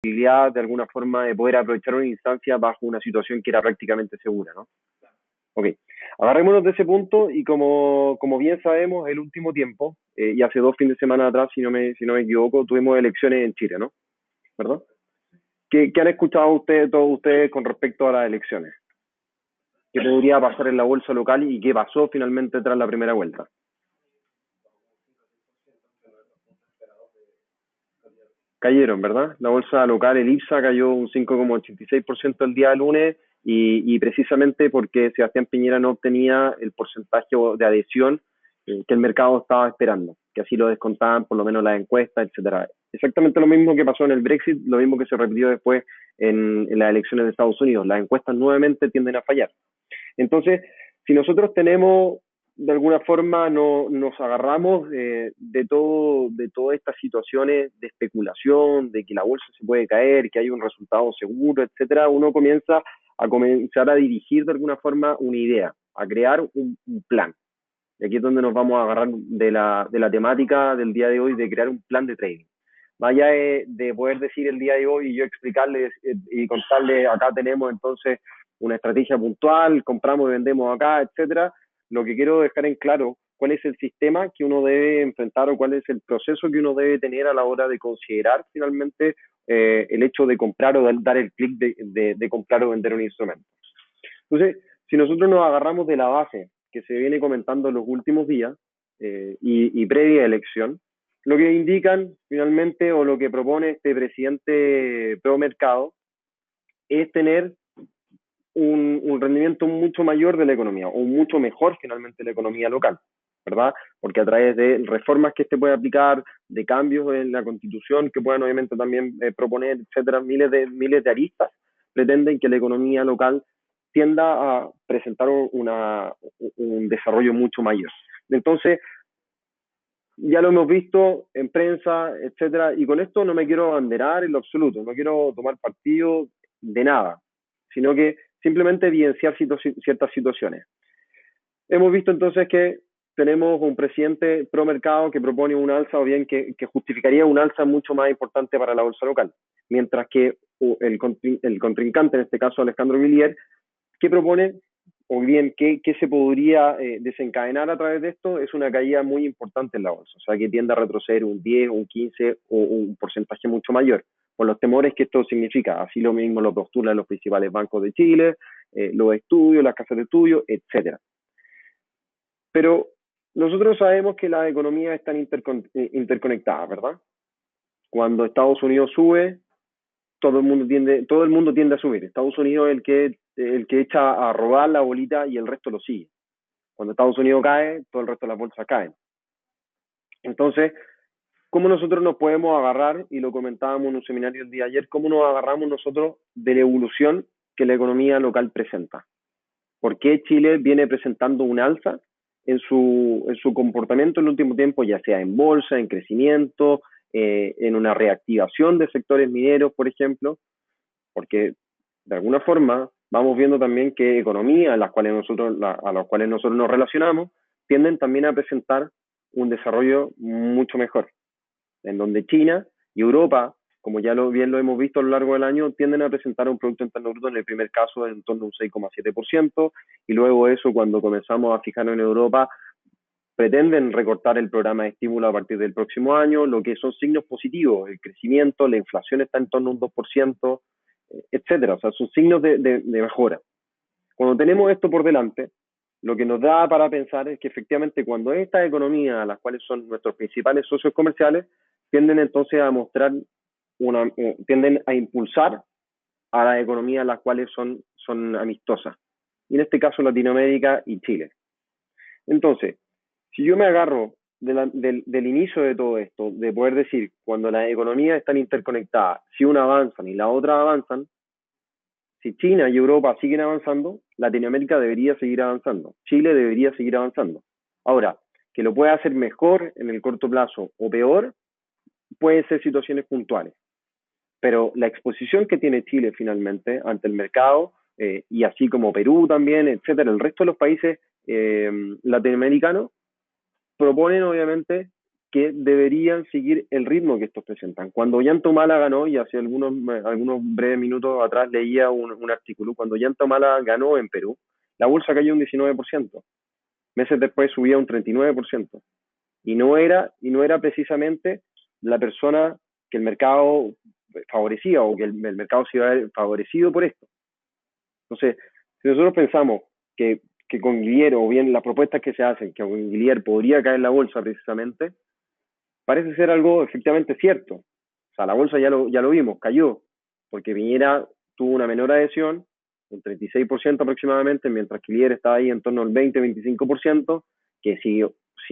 posibilidad de alguna forma de poder aprovechar una instancia bajo una situación que era prácticamente segura, ¿no? Ok, agarrémonos de ese punto y como bien sabemos, el último tiempo, y hace 2 fines de semana atrás, si no me equivoco, tuvimos elecciones en Chile, ¿no? ¿Verdad? ¿Qué han escuchado ustedes, todos ustedes con respecto a las elecciones? ¿Qué podría pasar en la bolsa local y qué pasó finalmente tras la primera vuelta? Cayeron, ¿verdad? La bolsa local, el IPSA, cayó un 5,86% el día lunes y precisamente porque Sebastián Piñera no obtenía el porcentaje de adhesión que el mercado estaba esperando, que así lo descontaban por lo menos las encuestas, etcétera. Exactamente lo mismo que pasó en el Brexit, lo mismo que se repitió después en las elecciones de Estados Unidos. Las encuestas nuevamente tienden a fallar. Entonces, si nosotros tenemos, de alguna forma, nos agarramos de todas estas situaciones de especulación, de que la bolsa se puede caer, que hay un resultado seguro, etcétera, uno comienza a comenzar a dirigir de alguna forma una idea, a crear un plan. Y aquí es donde nos vamos a agarrar de la temática del día de hoy, de crear un plan de trading. Más allá de poder decir el día de hoy y yo explicarles y contarles, acá tenemos entonces una estrategia puntual, compramos y vendemos acá, etcétera. Lo que quiero dejar en claro, cuál es el sistema que uno debe enfrentar o cuál es el proceso que uno debe tener a la hora de considerar finalmente el hecho de comprar o dar el clic de comprar o vender un instrumento. Entonces, si nosotros nos agarramos de la base que se viene comentando en los últimos días y previa elección, lo que indican finalmente o lo que propone este presidente pro mercado es tener un rendimiento mucho mayor de la economía o mucho mejor finalmente de la economía local, ¿verdad? Porque a través de reformas que este puede aplicar, de cambios en la constitución que puedan obviamente también proponer, etcétera, miles de aristas, pretenden que la economía local tienda a presentar un desarrollo mucho mayor. Entonces, ya lo hemos visto en prensa, etcétera, y con esto no me quiero abanderar en lo absoluto, no quiero tomar partido de nada, sino que simplemente evidenciar ciertas situaciones. Hemos visto entonces que tenemos un presidente pro mercado que propone un alza o bien que justificaría un alza mucho más importante para la bolsa local, mientras que el contrincante, en este caso Alejandro Villiers, que propone o bien qué se podría desencadenar a través de esto, es una caída muy importante en la bolsa, o sea que tiende a retroceder un 10, un 15 o un porcentaje mucho mayor, por los temores que esto significa. Así lo mismo lo postulan los principales bancos de Chile, los estudios, las casas de estudios, etcétera. Pero nosotros sabemos que las economías están interconectadas, ¿verdad? Cuando Estados Unidos sube, todo el mundo tiende a subir. Estados Unidos es el que echa a robar la bolita y el resto lo sigue. Cuando Estados Unidos cae, todo el resto de las bolsas caen. Entonces, ¿cómo nosotros nos podemos agarrar? Y lo comentábamos en un seminario el día de ayer, ¿cómo nos agarramos nosotros de la evolución que la economía local presenta? ¿Por qué Chile viene presentando un alza en su comportamiento en el último tiempo, ya sea en bolsa, en crecimiento, en una reactivación de sectores mineros, por ejemplo? Porque de alguna forma vamos viendo también que economías a las cuales nosotros nos relacionamos tienden también a presentar un desarrollo mucho mejor, en donde China y Europa, como ya bien lo hemos visto a lo largo del año, tienden a presentar un Producto Interno Bruto en el primer caso en torno a un 6,7%, y luego eso, cuando comenzamos a fijarnos en Europa, pretenden recortar el programa de estímulo a partir del próximo año, lo que son signos positivos, el crecimiento, la inflación está en torno a un 2%, etcétera, o sea, son signos de mejora. Cuando tenemos esto por delante, lo que nos da para pensar es que efectivamente cuando estas economías, las cuales son nuestros principales socios comerciales, tienden entonces a mostrar tienden a impulsar a las economías las cuales son amistosas. Y en este caso Latinoamérica y Chile. Entonces, si yo me agarro del inicio de todo esto, de poder decir, cuando las economías están interconectadas, si una avanzan y la otra avanzan, si China y Europa siguen avanzando, Latinoamérica debería seguir avanzando, Chile debería seguir avanzando. Ahora, que lo pueda hacer mejor en el corto plazo o peor, pueden ser situaciones puntuales. Pero la exposición que tiene Chile finalmente ante el mercado, y así como Perú también, etcétera, el resto de los países latinoamericanos, proponen obviamente que deberían seguir el ritmo que estos presentan. Cuando Ollantumala ganó, y hace algunos breves minutos atrás leía un artículo, cuando Ollantumala ganó en Perú, la bolsa cayó un 19%. Meses después subía un 39%. Y no era precisamente la persona que el mercado favorecía o que el mercado se iba a ver favorecido por esto. Entonces, si nosotros pensamos que con Guillier, o bien las propuestas que se hacen, que con Guillier podría caer la bolsa precisamente, parece ser algo efectivamente cierto. O sea, la bolsa ya lo vimos, cayó, porque Piñera tuvo una menor adhesión, un 36% aproximadamente, mientras que Guillier estaba ahí en torno al 20-25%, que si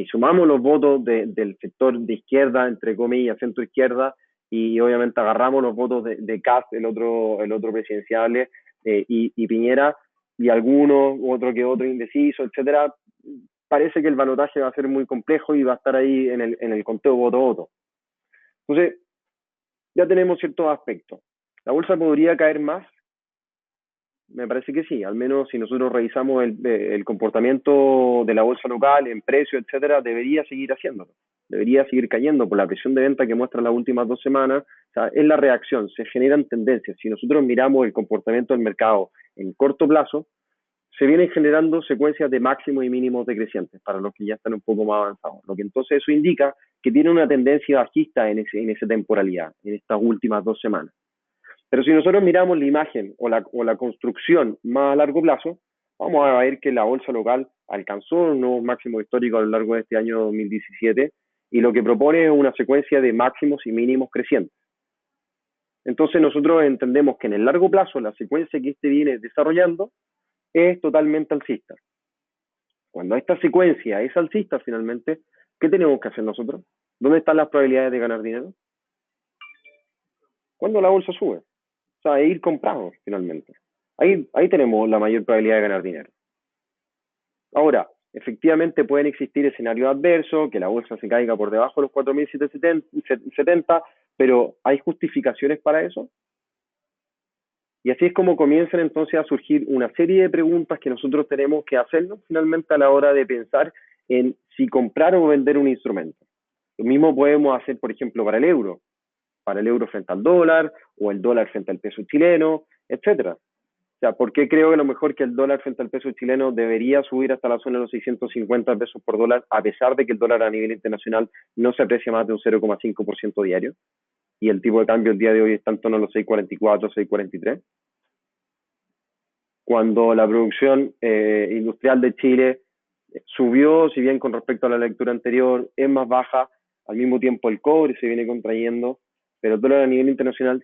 sumamos los votos del sector de izquierda, entre comillas, centro izquierda, y obviamente agarramos los votos de Kast, el otro presidenciable, y Piñera, y algunos, otro que otro indeciso, etcétera, parece que el balotaje va a ser muy complejo y va a estar ahí en el conteo voto a voto. Entonces, ya tenemos ciertos aspectos. ¿La bolsa podría caer más? Me parece que sí, al menos si nosotros revisamos el comportamiento de la bolsa local en precio, etcétera, debería seguir haciéndolo. Debería seguir cayendo por la presión de venta que muestra las últimas 2 semanas. O sea, es la reacción, se generan tendencias. Si nosotros miramos el comportamiento del mercado en corto plazo, se vienen generando secuencias de máximos y mínimos decrecientes para los que ya están un poco más avanzados. Lo que entonces eso indica que tiene una tendencia bajista en esa temporalidad, en estas últimas 2 semanas. Pero si nosotros miramos la imagen o la construcción más a largo plazo, vamos a ver que la bolsa local alcanzó un nuevo máximo histórico a lo largo de este año 2017 y lo que propone es una secuencia de máximos y mínimos crecientes. Entonces nosotros entendemos que en el largo plazo la secuencia que este viene desarrollando es totalmente alcista. Cuando esta secuencia es alcista finalmente, ¿qué tenemos que hacer nosotros? ¿Dónde están las probabilidades de ganar dinero? Cuando la bolsa sube. O sea, ir comprado finalmente. Ahí tenemos la mayor probabilidad de ganar dinero. Ahora, efectivamente pueden existir escenarios adversos, que la bolsa se caiga por debajo de los 4.770, pero ¿hay justificaciones para eso? Y así es como comienzan entonces a surgir una serie de preguntas que nosotros tenemos que hacernos finalmente a la hora de pensar en si comprar o vender un instrumento. Lo mismo podemos hacer, por ejemplo, para el euro frente al dólar, o el dólar frente al peso chileno, etcétera. O sea, ¿por qué creo que lo mejor que el dólar frente al peso chileno debería subir hasta la zona de los 650 pesos por dólar, a pesar de que el dólar a nivel internacional no se aprecia más de un 0,5% diario? Y el tipo de cambio el día de hoy está en torno a los 6,44, 6,43. Cuando la producción industrial de Chile subió, si bien con respecto a la lectura anterior es más baja, al mismo tiempo el cobre se viene contrayendo, pero el dólar a nivel internacional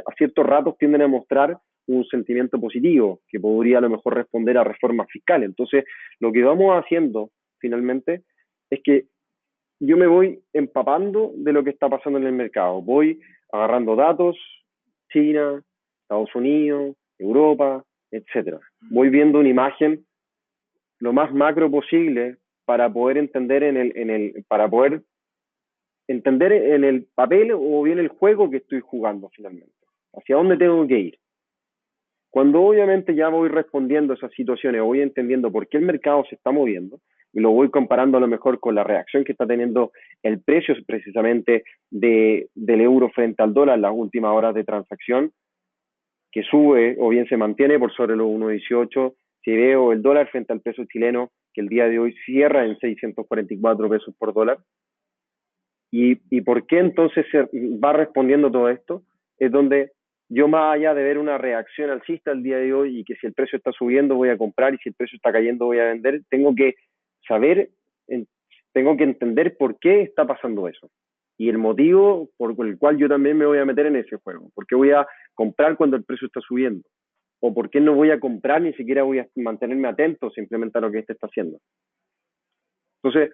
a ciertos ratos tienden a mostrar un sentimiento positivo que podría a lo mejor responder a reformas fiscales. Entonces, lo que vamos haciendo finalmente es que yo me voy empapando de lo que está pasando en el mercado. Voy agarrando datos, China, Estados Unidos, Europa, etcétera. Voy viendo una imagen lo más macro posible para poder entender en el papel o bien el juego que estoy jugando finalmente. Hacia dónde tengo que ir. Cuando obviamente ya voy respondiendo a esas situaciones, voy entendiendo por qué el mercado se está moviendo, y lo voy comparando a lo mejor con la reacción que está teniendo el precio precisamente del euro frente al dólar en las últimas horas de transacción, que sube o bien se mantiene por sobre los 1,18. Si veo el dólar frente al peso chileno, que el día de hoy cierra en 644 pesos por dólar. ¿Y por qué entonces se va respondiendo todo esto? Es donde yo, más allá de ver una reacción alcista el día de hoy y que si el precio está subiendo voy a comprar y si el precio está cayendo voy a vender, tengo que entender por qué está pasando eso. Y el motivo por el cual yo también me voy a meter en ese juego. ¿Por qué voy a comprar cuando el precio está subiendo? ¿O por qué no voy a comprar, ni siquiera voy a mantenerme atento simplemente a lo que este está haciendo? Entonces,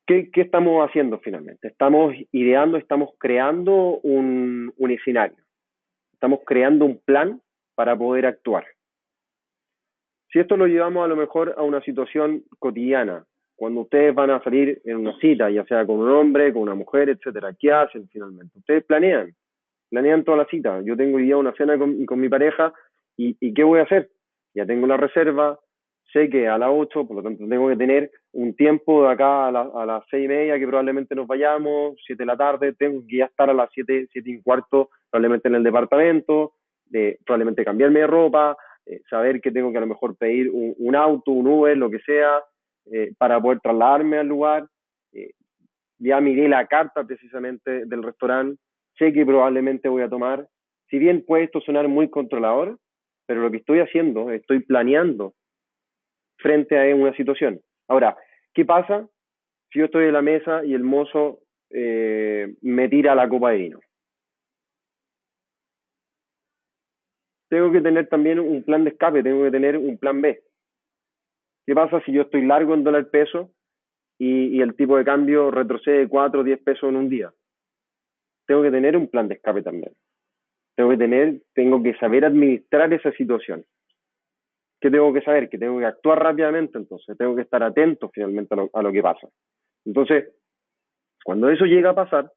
¿qué estamos haciendo finalmente? Estamos ideando, estamos creando un escenario. Estamos creando un plan para poder actuar. Si esto lo llevamos a lo mejor a una situación cotidiana, cuando ustedes van a salir en una cita, ya sea con un hombre, con una mujer, etcétera, ¿qué hacen finalmente? Ustedes planean toda la cita. Yo tengo hoy día una cena con mi pareja y ¿qué voy a hacer? Ya tengo la reserva, sé que a las 8, por lo tanto tengo que tener un tiempo de acá a las 6:30 que probablemente nos vayamos, 7 de la tarde, tengo que ya estar a las 7, 7:15 probablemente en el departamento, probablemente cambiarme de ropa, saber que tengo que a lo mejor pedir un auto, un Uber, lo que sea, para poder trasladarme al lugar. Eh, ya miré la carta precisamente del restaurante, sé que probablemente voy a tomar. Si bien puede esto sonar muy controlador, pero lo que estoy haciendo, estoy planeando frente a una situación. Ahora, ¿qué pasa si yo estoy en la mesa y el mozo me tira la copa de vino? Tengo que tener también un plan de escape, tengo que tener un plan B. ¿Qué pasa si yo estoy largo en dólar peso y el tipo de cambio retrocede 4 o 10 pesos en un día? Tengo que tener un plan de escape también. Tengo que saber administrar esa situación. ¿Qué tengo que saber? Que tengo que actuar rápidamente, entonces tengo que estar atento finalmente a lo que pasa. Entonces, cuando eso llega a pasar,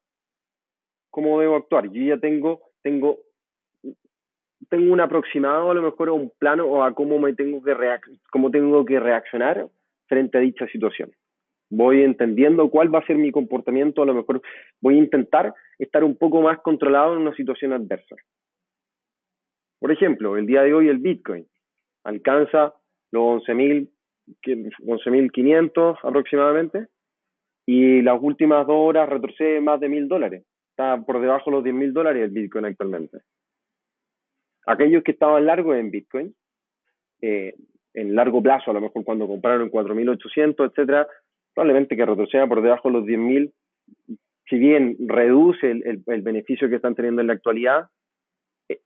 ¿cómo debo actuar? Yo ya tengo un aproximado a lo mejor a un plano o a cómo tengo que reaccionar frente a dicha situación. Voy entendiendo cuál va a ser mi comportamiento, a lo mejor voy a intentar estar un poco más controlado en una situación adversa. Por ejemplo, el día de hoy el Bitcoin alcanza los 11.500 aproximadamente y las últimas 2 horas retrocede más de $1.000. Está por debajo de los $10.000 el Bitcoin actualmente. Aquellos que estaban largos en Bitcoin, eh, en largo plazo, a lo mejor cuando compraron en 4.800, etcétera, probablemente que retroceda por debajo de los 10.000, si bien reduce el beneficio que están teniendo en la actualidad,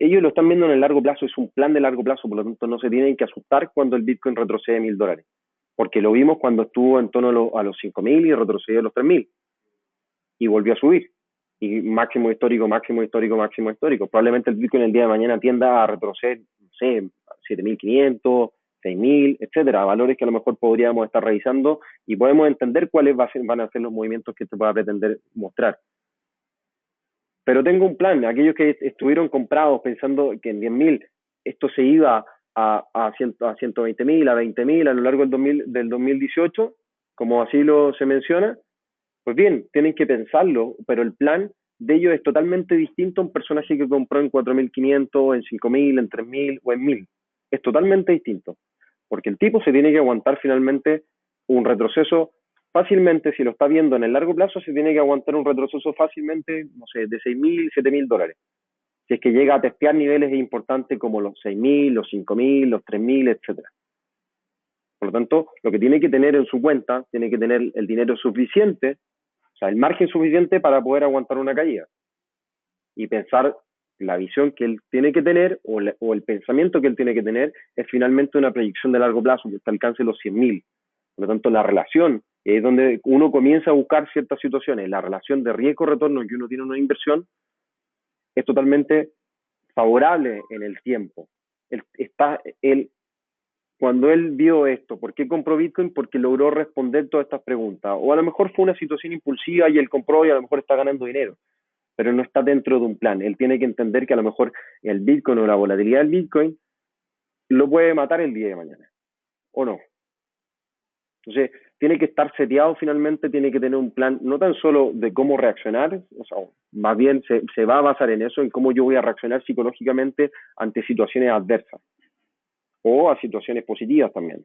ellos lo están viendo en el largo plazo, es un plan de largo plazo, por lo tanto no se tienen que asustar cuando el Bitcoin retrocede $1.000, porque lo vimos cuando estuvo en torno a los 5.000 y retrocedió a los 3.000 y volvió a subir. Y máximo histórico, máximo histórico, máximo histórico. Probablemente el Bitcoin el día de mañana tienda a retroceder, no sé, 7.500, 6.000, etcétera, valores que a lo mejor podríamos estar revisando y podemos entender cuáles van a ser los movimientos que se pueda pretender mostrar. Pero tengo un plan, aquellos que estuvieron comprados pensando que en 10.000 esto se iba a 120.000, a 20.000 a lo largo del 2018, como así se menciona, pues bien, tienen que pensarlo, pero el plan de ellos es totalmente distinto a un personaje que compró en 4.500, en 5.000, en 3.000 o en 1.000. Es totalmente distinto, porque el tipo se tiene que aguantar finalmente un retroceso fácilmente, si lo está viendo en el largo plazo, se tiene que aguantar un retroceso fácilmente, no sé, de 6.000, $7.000. Si es que llega a testear niveles importantes como los 6.000, los 5.000, los 3.000, etcétera. Por lo tanto, lo que tiene que tener en su cuenta, tiene que tener el dinero suficiente, o sea, el margen suficiente para poder aguantar una caída. Y pensar la visión que él tiene que tener o el pensamiento que él tiene que tener es finalmente una proyección de largo plazo que alcance los 100.000. Por lo tanto, la relación es donde uno comienza a buscar ciertas situaciones. La relación de riesgo-retorno que uno tiene en una inversión es totalmente favorable en el tiempo. Cuando él vio esto, ¿por qué compró Bitcoin? Porque logró responder todas estas preguntas. O a lo mejor fue una situación impulsiva y él compró y a lo mejor está ganando dinero, pero no está dentro de un plan. Él tiene que entender que a lo mejor el Bitcoin o la volatilidad del Bitcoin lo puede matar el día de mañana, o no. Entonces, tiene que estar seteado finalmente, tiene que tener un plan, no tan solo de cómo reaccionar, o sea, más bien se va a basar en eso, en cómo yo voy a reaccionar psicológicamente ante situaciones adversas o a situaciones positivas también.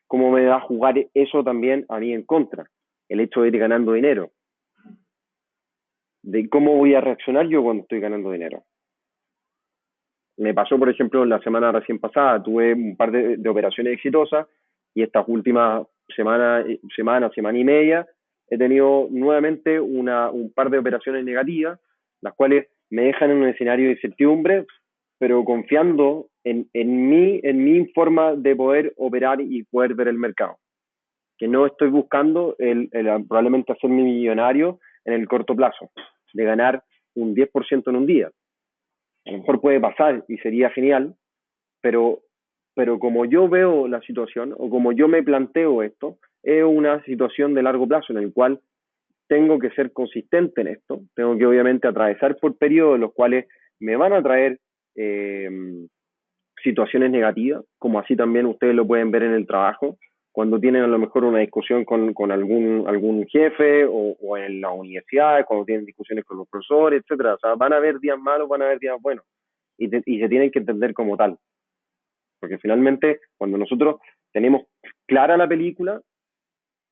Cómo me va a jugar eso también a mí en contra, el hecho de ir ganando dinero, de cómo voy a reaccionar yo cuando estoy ganando dinero. Me pasó, por ejemplo, la semana recién pasada, tuve un par de operaciones exitosas y estas últimas semana y media, he tenido nuevamente un par de operaciones negativas, las cuales me dejan en un escenario de incertidumbre, pero confiando en mi forma de poder operar y poder ver el mercado. Que no estoy buscando probablemente hacerme millonario en el corto plazo, de ganar un 10% en un día. A lo mejor puede pasar y sería genial, pero, pero como yo veo la situación o como yo me planteo esto, es una situación de largo plazo en el cual tengo que ser consistente en esto, tengo que obviamente atravesar por periodos en los cuales me van a traer situaciones negativas, como así también ustedes lo pueden ver en el trabajo, cuando tienen a lo mejor una discusión con algún jefe o en las universidades, cuando tienen discusiones con los profesores, etcétera. O sea, van a haber días malos, van a haber días buenos, y se tienen que entender como tal. Porque finalmente, cuando nosotros tenemos clara la película,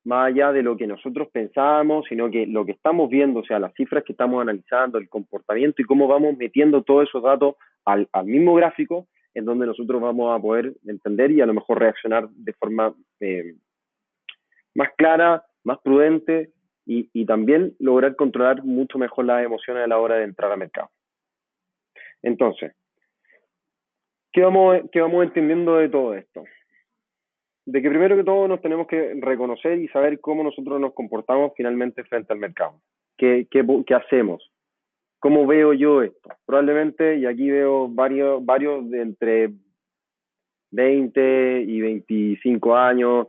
más allá de lo que nosotros pensábamos, sino que lo que estamos viendo, o sea, las cifras que estamos analizando, el comportamiento y cómo vamos metiendo todos esos datos al mismo gráfico, en donde nosotros vamos a poder entender y a lo mejor reaccionar de forma más clara, más prudente y también lograr controlar mucho mejor las emociones a la hora de entrar al mercado. Entonces, qué vamos entendiendo de todo esto? De que primero que todo nos tenemos que reconocer y saber cómo nosotros nos comportamos finalmente frente al mercado. ¿Qué hacemos? ¿Cómo veo yo esto? Probablemente, y aquí veo varios de entre 20 y 25 años,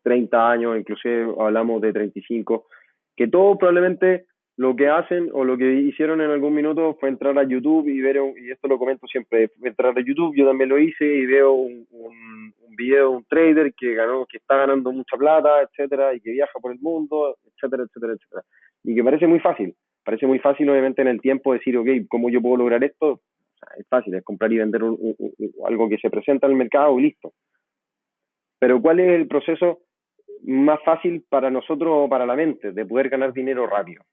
30 años, inclusive hablamos de 35, que todos probablemente lo que hacen o lo que hicieron en algún minuto fue entrar a YouTube y ver, y esto lo comento siempre, entrar a YouTube, yo también lo hice y veo un video de un trader que está ganando mucha plata, etcétera, y que viaja por el mundo, etcétera, etcétera, etcétera. Y que parece muy fácil obviamente en el tiempo decir, ok, ¿cómo yo puedo lograr esto? Es fácil, es comprar y vender algo que se presenta en el mercado y listo. Pero ¿cuál es el proceso más fácil para nosotros o para la mente de poder ganar dinero rápido?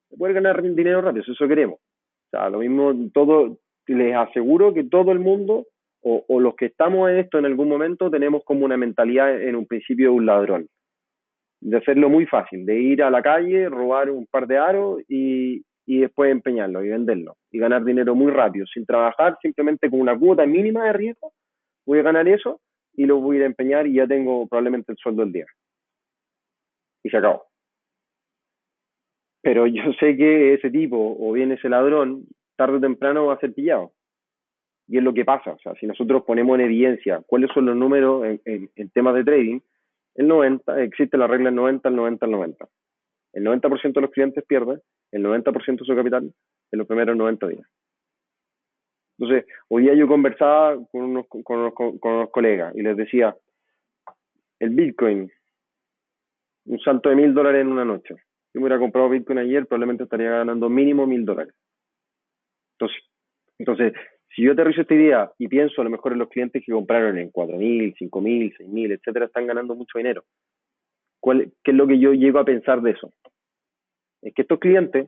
De poder ganar dinero rápido, eso queremos. O sea, lo mismo, les aseguro que todo el mundo o los que estamos en esto en algún momento tenemos como una mentalidad en un principio de un ladrón. De hacerlo muy fácil, de ir a la calle, robar un par de aros y después empeñarlo y venderlo y ganar dinero muy rápido, sin trabajar, simplemente con una cuota mínima de riesgo, voy a ganar eso y lo voy a ir a empeñar y ya tengo probablemente el sueldo del día. Y se acabó. Pero yo sé que ese tipo o bien ese ladrón, tarde o temprano va a ser pillado. Y es lo que pasa. O sea, si nosotros ponemos en evidencia cuáles son los números en temas de trading, existe la regla 90, el 90, el 90. El 90% de los clientes pierden el 90% de su capital en los primeros 90 días. Entonces, hoy día yo conversaba con unos colegas y les decía, el Bitcoin, un salto de $1,000 en una noche. Si me hubiera comprado Bitcoin ayer, probablemente estaría ganando mínimo $1,000. Entonces, si yo aterrizo esta idea y pienso a lo mejor en los clientes que compraron en 4,000, 5,000, 6,000, etcétera, están ganando mucho dinero. ¿Qué es lo que yo llego a pensar de eso? Es que estos clientes,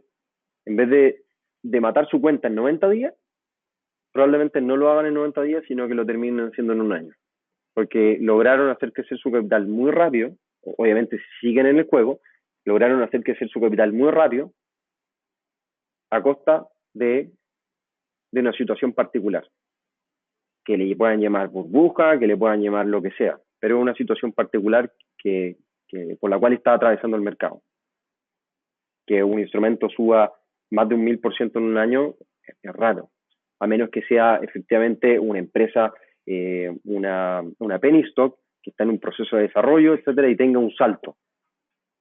en vez de matar su cuenta en 90 días, probablemente no lo hagan en 90 días, sino que lo terminen haciendo en un año. Porque lograron hacer crecer su capital muy rápido, obviamente siguen en el juego, lograron hacer crecer su capital muy rápido a costa de una situación particular, que le puedan llamar burbuja, que le puedan llamar lo que sea, pero es una situación particular por la cual está atravesando el mercado. Que un instrumento suba más de un 1,000% en un año es raro, a menos que sea efectivamente una empresa, una penny stock, que está en un proceso de desarrollo, etcétera, y tenga un salto.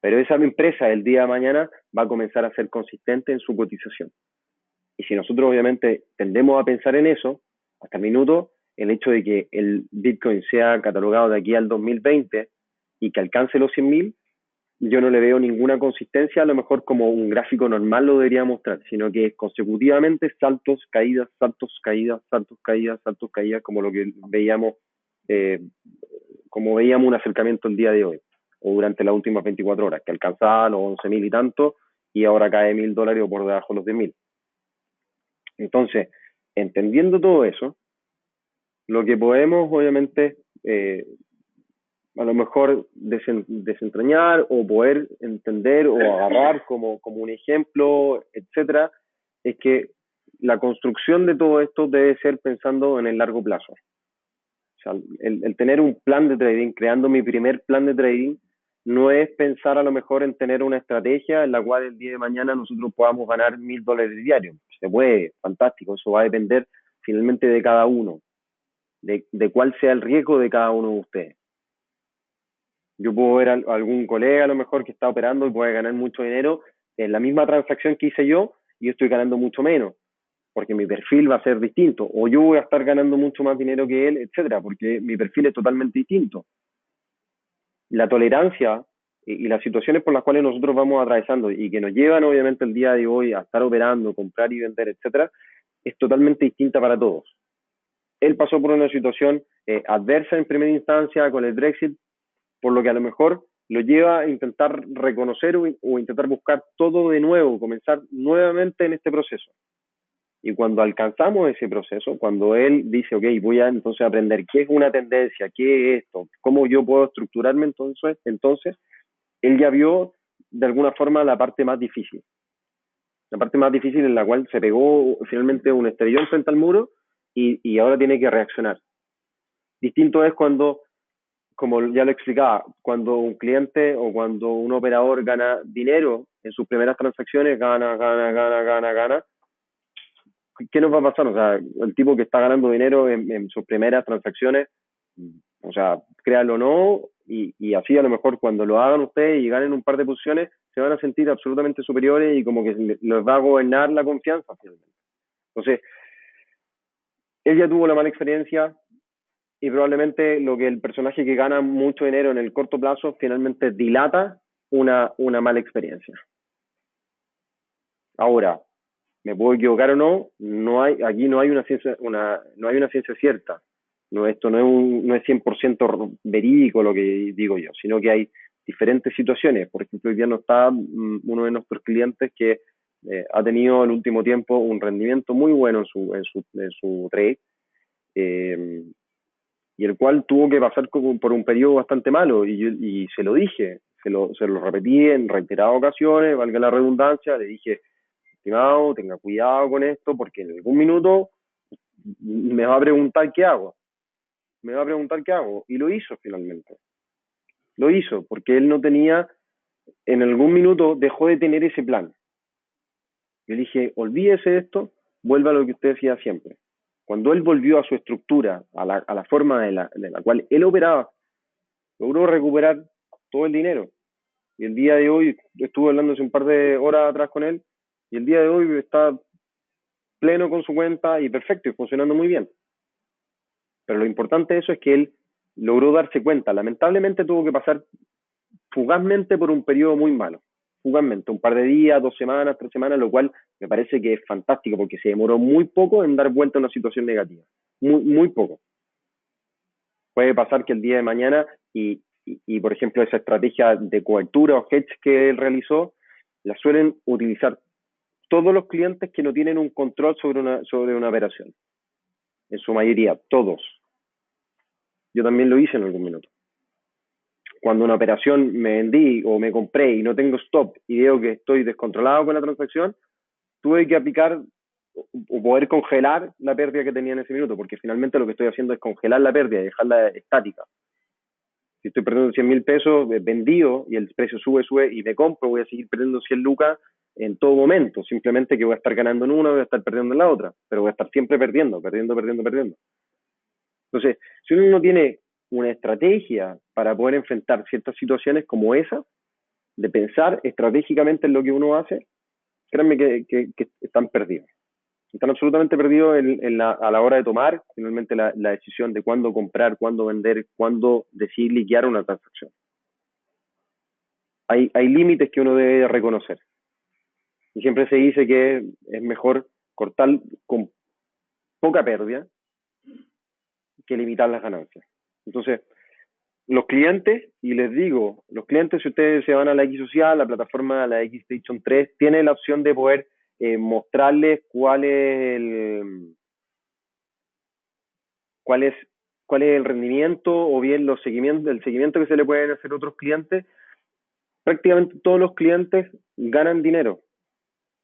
Pero esa empresa el día de mañana va a comenzar a ser consistente en su cotización. Y si nosotros obviamente tendemos a pensar en eso, hasta el minuto, el hecho de que el Bitcoin sea catalogado de aquí al 2020 y que alcance los 100,000, yo no le veo ninguna consistencia, a lo mejor como un gráfico normal lo debería mostrar, sino que es consecutivamente saltos, caídas, saltos, caídas, saltos, caídas, saltos, caídas, como lo que veíamos, como veíamos un acercamiento el día de hoy, o durante las últimas 24 horas, que alcanzaba los 11,000 y tanto, y ahora cae $1,000 o por debajo de los 10,000. Entonces, entendiendo todo eso, lo que podemos obviamente a lo mejor desentrañar o poder entender o agarrar como un ejemplo, etcétera, es que la construcción de todo esto debe ser pensando en el largo plazo. O sea, el tener un plan de trading, creando mi primer plan de trading, no es pensar a lo mejor en tener una estrategia en la cual el día de mañana nosotros podamos ganar $1,000 diarios. Se puede, fantástico, eso va a depender finalmente de cada uno, de cuál sea el riesgo de cada uno de ustedes. Yo puedo ver a algún colega a lo mejor que está operando y puede ganar mucho dinero en la misma transacción que hice yo y yo estoy ganando mucho menos. porque mi perfil va a ser distinto, o yo voy a estar ganando mucho más dinero que él, etcétera, porque mi perfil es totalmente distinto. La tolerancia y las situaciones por las cuales nosotros vamos atravesando y que nos llevan obviamente el día de hoy a estar operando, comprar y vender, etcétera, es totalmente distinta para todos. Él pasó por una situación adversa en primera instancia con el Brexit, por lo que a lo mejor lo lleva a intentar reconocer o intentar buscar todo de nuevo, comenzar nuevamente en este proceso. Y cuando alcanzamos ese proceso, cuando él dice, ok, voy a entonces aprender qué es una tendencia, qué es esto, cómo yo puedo estructurarme, entonces él ya vio de alguna forma la parte más difícil. La parte más difícil en la cual se pegó finalmente un estrellón frente al muro y ahora tiene que reaccionar. Distinto es cuando, como ya lo explicaba, cuando un cliente o cuando un operador gana dinero en sus primeras transacciones, gana, ¿qué nos va a pasar? O sea, el tipo que está ganando dinero en sus primeras transacciones, o sea, créanlo o no, y así a lo mejor cuando lo hagan ustedes y ganen un par de posiciones, se van a sentir absolutamente superiores y como que les va a gobernar la confianza finalmente. Entonces, él ya tuvo la mala experiencia y probablemente lo que el personaje que gana mucho dinero en el corto plazo finalmente dilata una mala experiencia. Ahora, me puedo equivocar o no, aquí no hay una ciencia, no hay una ciencia cierta. No, esto no es 100% verídico lo que digo yo, sino que hay diferentes situaciones. Por ejemplo, hoy día no está uno de nuestros clientes que ha tenido en el último tiempo un rendimiento muy bueno en su trade, y el cual tuvo que pasar por un periodo bastante malo, y se lo dije, se lo repetí en reiteradas ocasiones, valga la redundancia, le dije, estimado, tenga cuidado con esto, porque en algún minuto me va a preguntar qué hago. Me va a preguntar qué hago. Y lo hizo finalmente. Lo hizo, porque él no tenía, en algún minuto dejó de tener ese plan. Yo le dije, olvídese de esto, vuelva a lo que usted hacía siempre. Cuando él volvió a su estructura, a la forma de la cual él operaba, logró recuperar todo el dinero. Y el día de hoy, estuve hablando hace un par de horas atrás con él, y el día de hoy está pleno con su cuenta y perfecto y funcionando muy bien. Pero lo importante de eso es que él logró darse cuenta. Lamentablemente tuvo que pasar fugazmente por un periodo muy malo. Fugazmente, un par de días, 2 semanas, 3 semanas, lo cual me parece que es fantástico porque se demoró muy poco en dar vuelta a una situación negativa. Muy, muy poco. Puede pasar que el día de mañana por ejemplo, esa estrategia de cobertura o hedge que él realizó, la suelen utilizar todos los clientes que no tienen un control sobre una operación. En su mayoría, todos. Yo también lo hice en algún minuto. Cuando una operación me vendí o me compré y no tengo stop y veo que estoy descontrolado con la transacción, tuve que aplicar o poder congelar la pérdida que tenía en ese minuto, porque finalmente lo que estoy haciendo es congelar la pérdida y dejarla estática. Si estoy perdiendo 100.000 pesos vendido y el precio sube y me compro, voy a seguir perdiendo 100 lucas en todo momento, simplemente que voy a estar ganando en una, voy a estar perdiendo en la otra, pero voy a estar siempre perdiendo. Entonces, si uno no tiene una estrategia para poder enfrentar ciertas situaciones como esa, de pensar estratégicamente en lo que uno hace, créanme que están perdidos. Están absolutamente perdidos a la hora de tomar finalmente la decisión de cuándo comprar, cuándo vender, cuándo decidir liquidar una transacción. Hay límites que uno debe reconocer. Y siempre se dice que es mejor cortar con poca pérdida que limitar las ganancias. Entonces, los clientes, y les digo, los clientes, si ustedes se van a la X Social, la plataforma, la X Station 3, tiene la opción de poder mostrarles cuál es el rendimiento o bien el seguimiento que se le pueden hacer a otros clientes. Prácticamente todos los clientes ganan dinero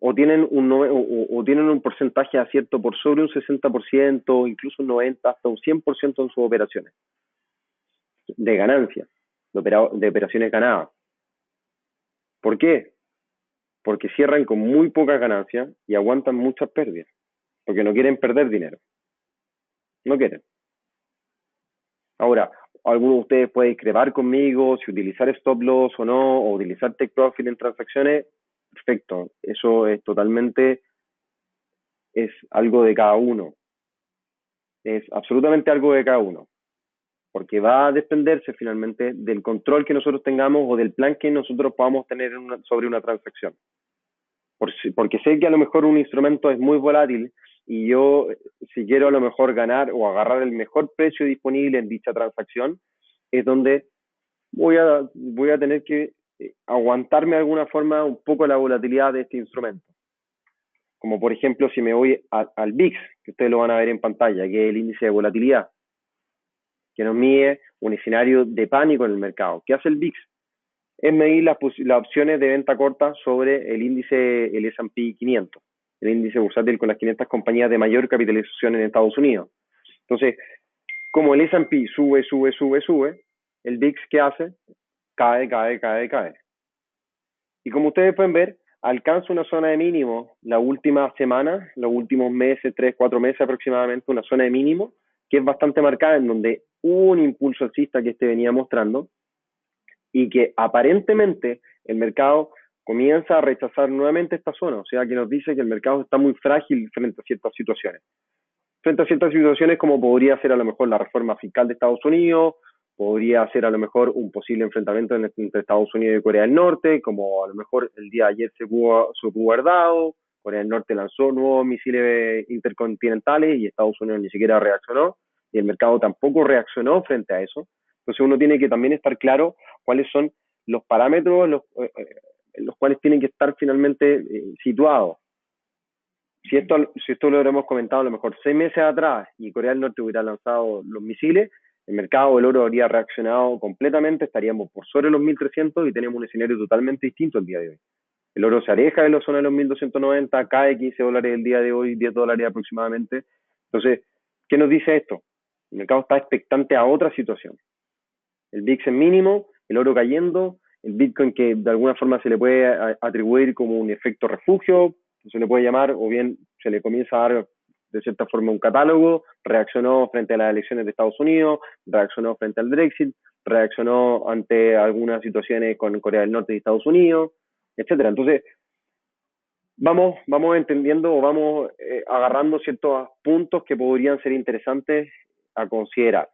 o tienen un porcentaje de acierto por sobre un 60%, incluso un 90%, hasta un 100% en sus operaciones de ganancia, de operaciones ganadas. ¿Por qué? Porque cierran con muy poca ganancia y aguantan muchas pérdidas, porque no quieren perder dinero. No quieren. Ahora, alguno de ustedes puede discrepar conmigo si utilizar stop loss o no, o utilizar take profit en transacciones. Perfecto, eso es totalmente es algo de cada uno, es absolutamente algo de cada uno, porque va a dependerse finalmente del control que nosotros tengamos o del plan que nosotros podamos tener sobre una transacción. Porque sé que a lo mejor un instrumento es muy volátil y yo, si quiero a lo mejor ganar o agarrar el mejor precio disponible en dicha transacción, es donde voy a tener que aguantarme de alguna forma un poco la volatilidad de este instrumento. Como por ejemplo, si me voy al VIX, que ustedes lo van a ver en pantalla, que es el índice de volatilidad, que nos mide un escenario de pánico en el mercado. ¿Qué hace el VIX? Es medir las opciones de venta corta sobre el índice, el S&P 500, el índice bursátil con las 500 compañías de mayor capitalización en Estados Unidos. Entonces, como el S&P sube, el VIX, ¿qué hace? Cae. Y como ustedes pueden ver, alcanza una zona de mínimo la última semana, los últimos meses, 3, 4 meses aproximadamente, una zona de mínimo que es bastante marcada, en donde hubo un impulso alcista que venía mostrando y que aparentemente el mercado comienza a rechazar nuevamente esta zona, o sea que nos dice que el mercado está muy frágil frente a ciertas situaciones. Frente a ciertas situaciones como podría ser a lo mejor la reforma fiscal de Estados Unidos, podría ser a lo mejor un posible enfrentamiento entre Estados Unidos y Corea del Norte, como a lo mejor el día de ayer se pudo haber dado. Corea del Norte lanzó nuevos misiles intercontinentales y Estados Unidos ni siquiera reaccionó, y el mercado tampoco reaccionó frente a eso. Entonces uno tiene que también estar claro cuáles son los parámetros los cuales tienen que estar finalmente situados. Si esto lo habremos comentado a lo mejor 6 meses atrás y Corea del Norte hubiera lanzado los misiles, el mercado del oro habría reaccionado completamente, estaríamos por sobre los 1.300 y tenemos un escenario totalmente distinto el día de hoy. El oro se aleja de la zona de los 1.290, cae $15 el día de hoy, $10 aproximadamente. Entonces, ¿qué nos dice esto? El mercado está expectante a otra situación. El VIX en mínimo, el oro cayendo, el Bitcoin que de alguna forma se le puede atribuir como un efecto refugio, se le puede llamar, o bien se le comienza a dar de cierta forma un catálogo, reaccionó frente a las elecciones de Estados Unidos, reaccionó frente al Brexit, reaccionó ante algunas situaciones con Corea del Norte y Estados Unidos, etcétera. Entonces, vamos entendiendo o vamos agarrando ciertos puntos que podrían ser interesantes a considerar.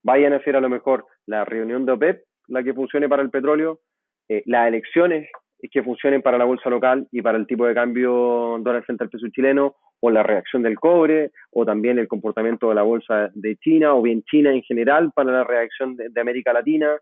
Vayan a hacer a lo mejor la reunión de OPEP, la que funcione para el petróleo, las elecciones que funcionen para la bolsa local y para el tipo de cambio dólar frente al peso chileno, o la reacción del cobre, o también el comportamiento de la bolsa de China, o bien China en general para la reacción de América Latina,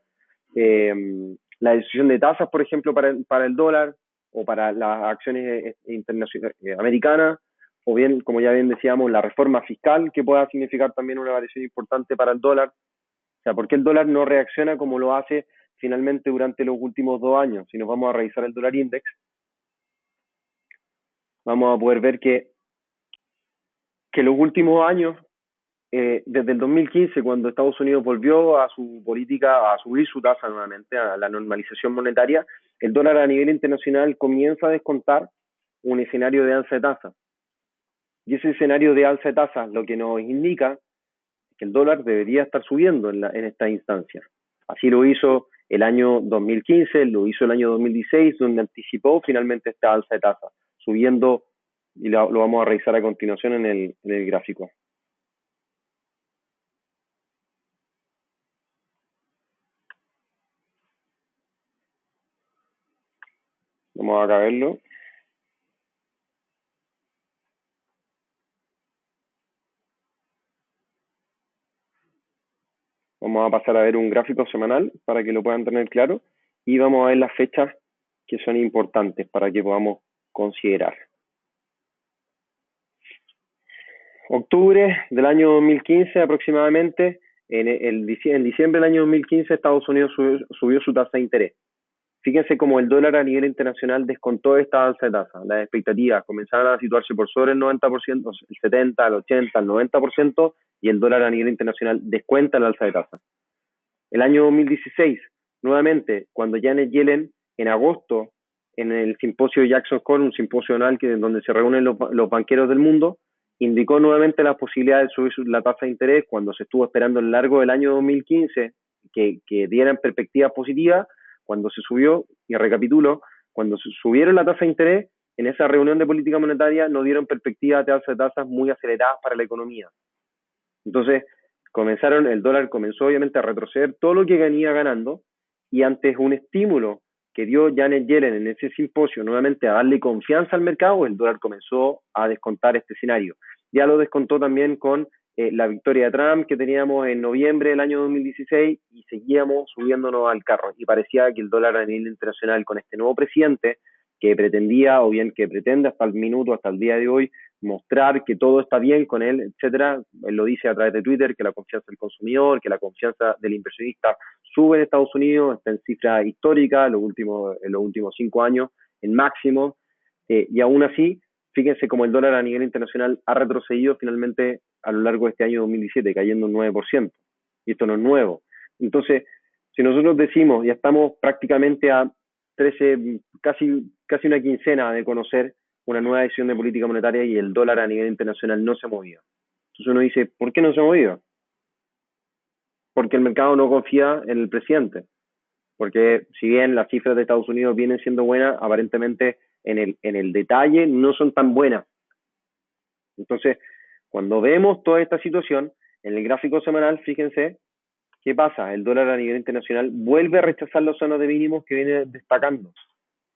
la decisión de tasas, por ejemplo, para el dólar, o para las acciones internacionales americanas, o bien, como ya bien decíamos, la reforma fiscal, que pueda significar también una variación importante para el dólar. O sea, ¿por qué el dólar no reacciona como lo hace finalmente durante los últimos 2 años? Si nos vamos a revisar el dólar index, vamos a poder ver que los últimos años, desde el 2015, cuando Estados Unidos volvió a su política, a subir su tasa nuevamente, a la normalización monetaria, el dólar a nivel internacional comienza a descontar un escenario de alza de tasa. Y ese escenario de alza de tasa lo que nos indica es que el dólar debería estar subiendo en esta instancia. Así lo hizo el año 2015, lo hizo el año 2016, donde anticipó finalmente esta alza de tasa, subiendo, y lo vamos a revisar a continuación en el gráfico. Vamos a verlo. Vamos a pasar a ver un gráfico semanal para que lo puedan tener claro y vamos a ver las fechas que son importantes para que podamos considerar. Octubre del año 2015 aproximadamente, en diciembre del año 2015 Estados Unidos subió su tasa de interés. Fíjense cómo el dólar a nivel internacional descontó esta alza de tasa. Las expectativas comenzaron a situarse por sobre el 90%, el 70%, el 80%, el 90%, y el dólar a nivel internacional descuenta la alza de tasa. El año 2016, nuevamente, cuando Janet Yellen, en agosto, en el simposio Jackson Hole, un simposio anual donde se reúnen los banqueros del mundo, indicó nuevamente la posibilidad de subir la tasa de interés cuando se estuvo esperando a lo largo del año 2015 que dieran perspectivas positivas. Cuando se subió, y recapitulo, cuando se subieron la tasa de interés, en esa reunión de política monetaria no dieron perspectivas de alza de tasas muy aceleradas para la economía. Entonces, el dólar comenzó obviamente a retroceder todo lo que venía ganando, y antes un estímulo que dio Janet Yellen en ese simposio nuevamente a darle confianza al mercado, el dólar comenzó a descontar este escenario. Ya lo descontó también con la victoria de Trump que teníamos en noviembre del año 2016, y seguíamos subiéndonos al carro, y parecía que el dólar a nivel internacional con este nuevo presidente que pretendía, o bien que pretende hasta el minuto, hasta el día de hoy, mostrar que todo está bien con él, etcétera. Él lo dice a través de Twitter, que la confianza del consumidor, que la confianza del inversionista sube en Estados Unidos, está en cifras históricas en los últimos 5 años, en máximo, y aún así, fíjense cómo el dólar a nivel internacional ha retrocedido finalmente a lo largo de este año 2017, cayendo un 9%, y esto no es nuevo. Entonces, si nosotros decimos, ya estamos prácticamente a 13, casi una quincena de conocer una nueva decisión de política monetaria, y el dólar a nivel internacional no se ha movido. Entonces uno dice, ¿por qué no se ha movido? Porque el mercado no confía en el presidente. Porque si bien las cifras de Estados Unidos vienen siendo buenas, aparentemente en el detalle no son tan buenas. Entonces, cuando vemos toda esta situación, en el gráfico semanal, fíjense, ¿qué pasa? El dólar a nivel internacional vuelve a rechazar las zonas de mínimos que viene destacando.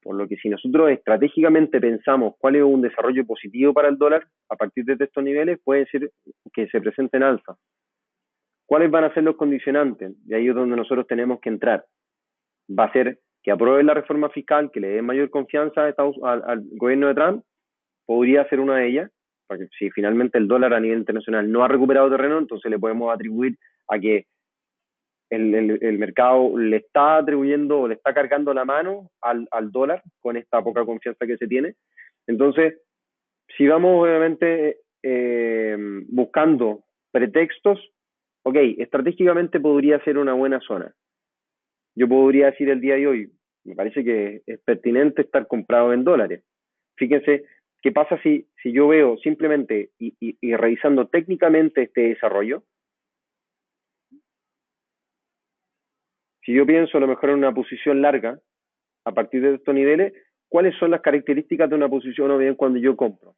Por lo que si nosotros estratégicamente pensamos cuál es un desarrollo positivo para el dólar, a partir de estos niveles puede ser que se presenten alza. ¿Cuáles van a ser los condicionantes? Y ahí es donde nosotros tenemos que entrar. Va a ser que aprueben la reforma fiscal, que le dé mayor confianza al gobierno de Trump, podría ser una de ellas, porque si finalmente el dólar a nivel internacional no ha recuperado terreno, entonces le podemos atribuir a que el mercado le está atribuyendo o le está cargando la mano al dólar con esta poca confianza que se tiene. Entonces, si vamos obviamente buscando pretextos, ok, estratégicamente podría ser una buena zona. Yo podría decir el día de hoy, me parece que es pertinente estar comprado en dólares. Fíjense, ¿qué pasa si yo veo simplemente y revisando técnicamente este desarrollo? Si yo pienso a lo mejor en una posición larga, a partir de estos niveles, ¿cuáles son las características de una posición o bien cuando yo compro?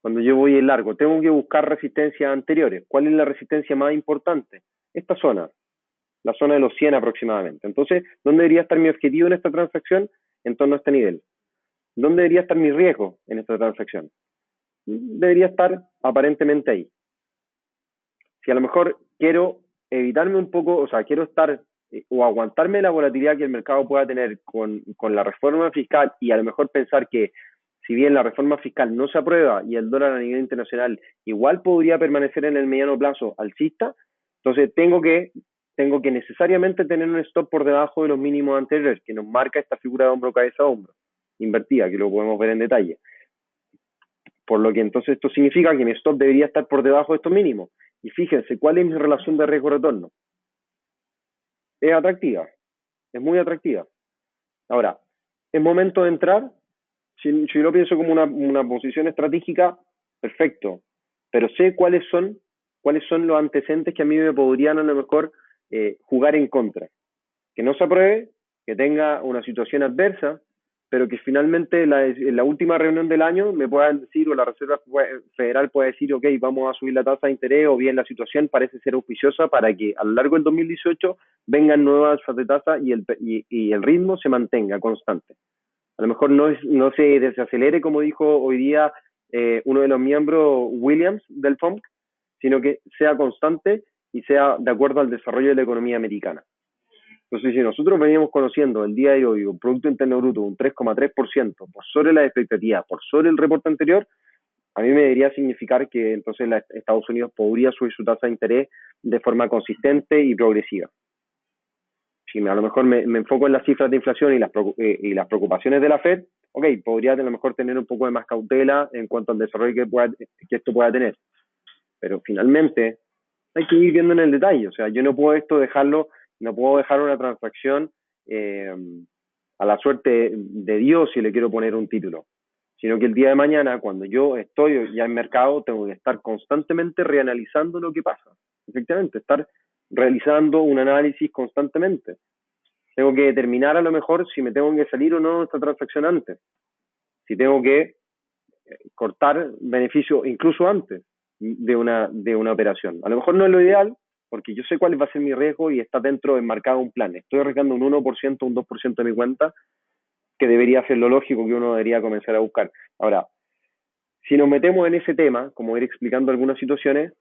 Cuando yo voy en largo, tengo que buscar resistencias anteriores. ¿Cuál es la resistencia más importante? Esta zona, la zona de los 100 aproximadamente. Entonces, ¿dónde debería estar mi objetivo en esta transacción? En torno a este nivel. ¿Dónde debería estar mi riesgo en esta transacción? Debería estar aparentemente ahí. Si a lo mejor quiero evitarme un poco, o sea, quiero estar o aguantarme la volatilidad que el mercado pueda tener con la reforma fiscal, y a lo mejor pensar que si bien la reforma fiscal no se aprueba y el dólar a nivel internacional igual podría permanecer en el mediano plazo alcista, entonces tengo que necesariamente tener un stop por debajo de los mínimos anteriores, que nos marca esta figura de hombro, cabeza, hombro, invertida, que lo podemos ver en detalle. Por lo que entonces esto significa que mi stop debería estar por debajo de estos mínimos. Y fíjense, ¿cuál es mi relación de riesgo-retorno? Es atractiva, es muy atractiva. Ahora, ¿es momento de entrar? Si lo pienso como una posición estratégica, perfecto. Pero sé cuáles son los antecedentes que a mí me podrían a lo mejor jugar en contra. Que no se apruebe, que tenga una situación adversa, pero que finalmente en la última reunión del año me puedan decir, o la Reserva Federal pueda decir, ok, vamos a subir la tasa de interés, o bien la situación parece ser auspiciosa para que a lo largo del 2018 vengan nuevas alzas de tasa y el ritmo se mantenga constante. A lo mejor no se desacelere, como dijo hoy día uno de los miembros, Williams, del FOMC, sino que sea constante y sea de acuerdo al desarrollo de la economía americana. Entonces, si nosotros veníamos conociendo el día de hoy un Producto Interno Bruto un 3,3% por sobre las expectativas, por sobre el reporte anterior, a mí me debería significar que entonces Estados Unidos podría subir su tasa de interés de forma consistente y progresiva. Si a lo mejor me enfoco en las cifras de inflación y las preocupaciones de la Fed, ok, podría a lo mejor tener un poco de más cautela en cuanto al desarrollo que esto pueda tener. Pero finalmente hay que ir viendo en el detalle. O sea, yo no puedo no puedo dejar una transacción a la suerte de Dios si le quiero poner un título. Sino que el día de mañana, cuando yo estoy ya en mercado, tengo que estar constantemente reanalizando lo que pasa. Efectivamente, estar realizando un análisis constantemente. Tengo que determinar a lo mejor si me tengo que salir o no de esta transacción antes. si tengo que cortar beneficio incluso antes de una operación. A lo mejor no es lo ideal, porque yo sé cuál va a ser mi riesgo y está dentro enmarcado un plan. Estoy arriesgando un 1%, un 2% de mi cuenta, que debería ser lo lógico que uno debería comenzar a buscar. Ahora, si nos metemos en ese tema, como ir explicando algunas situaciones,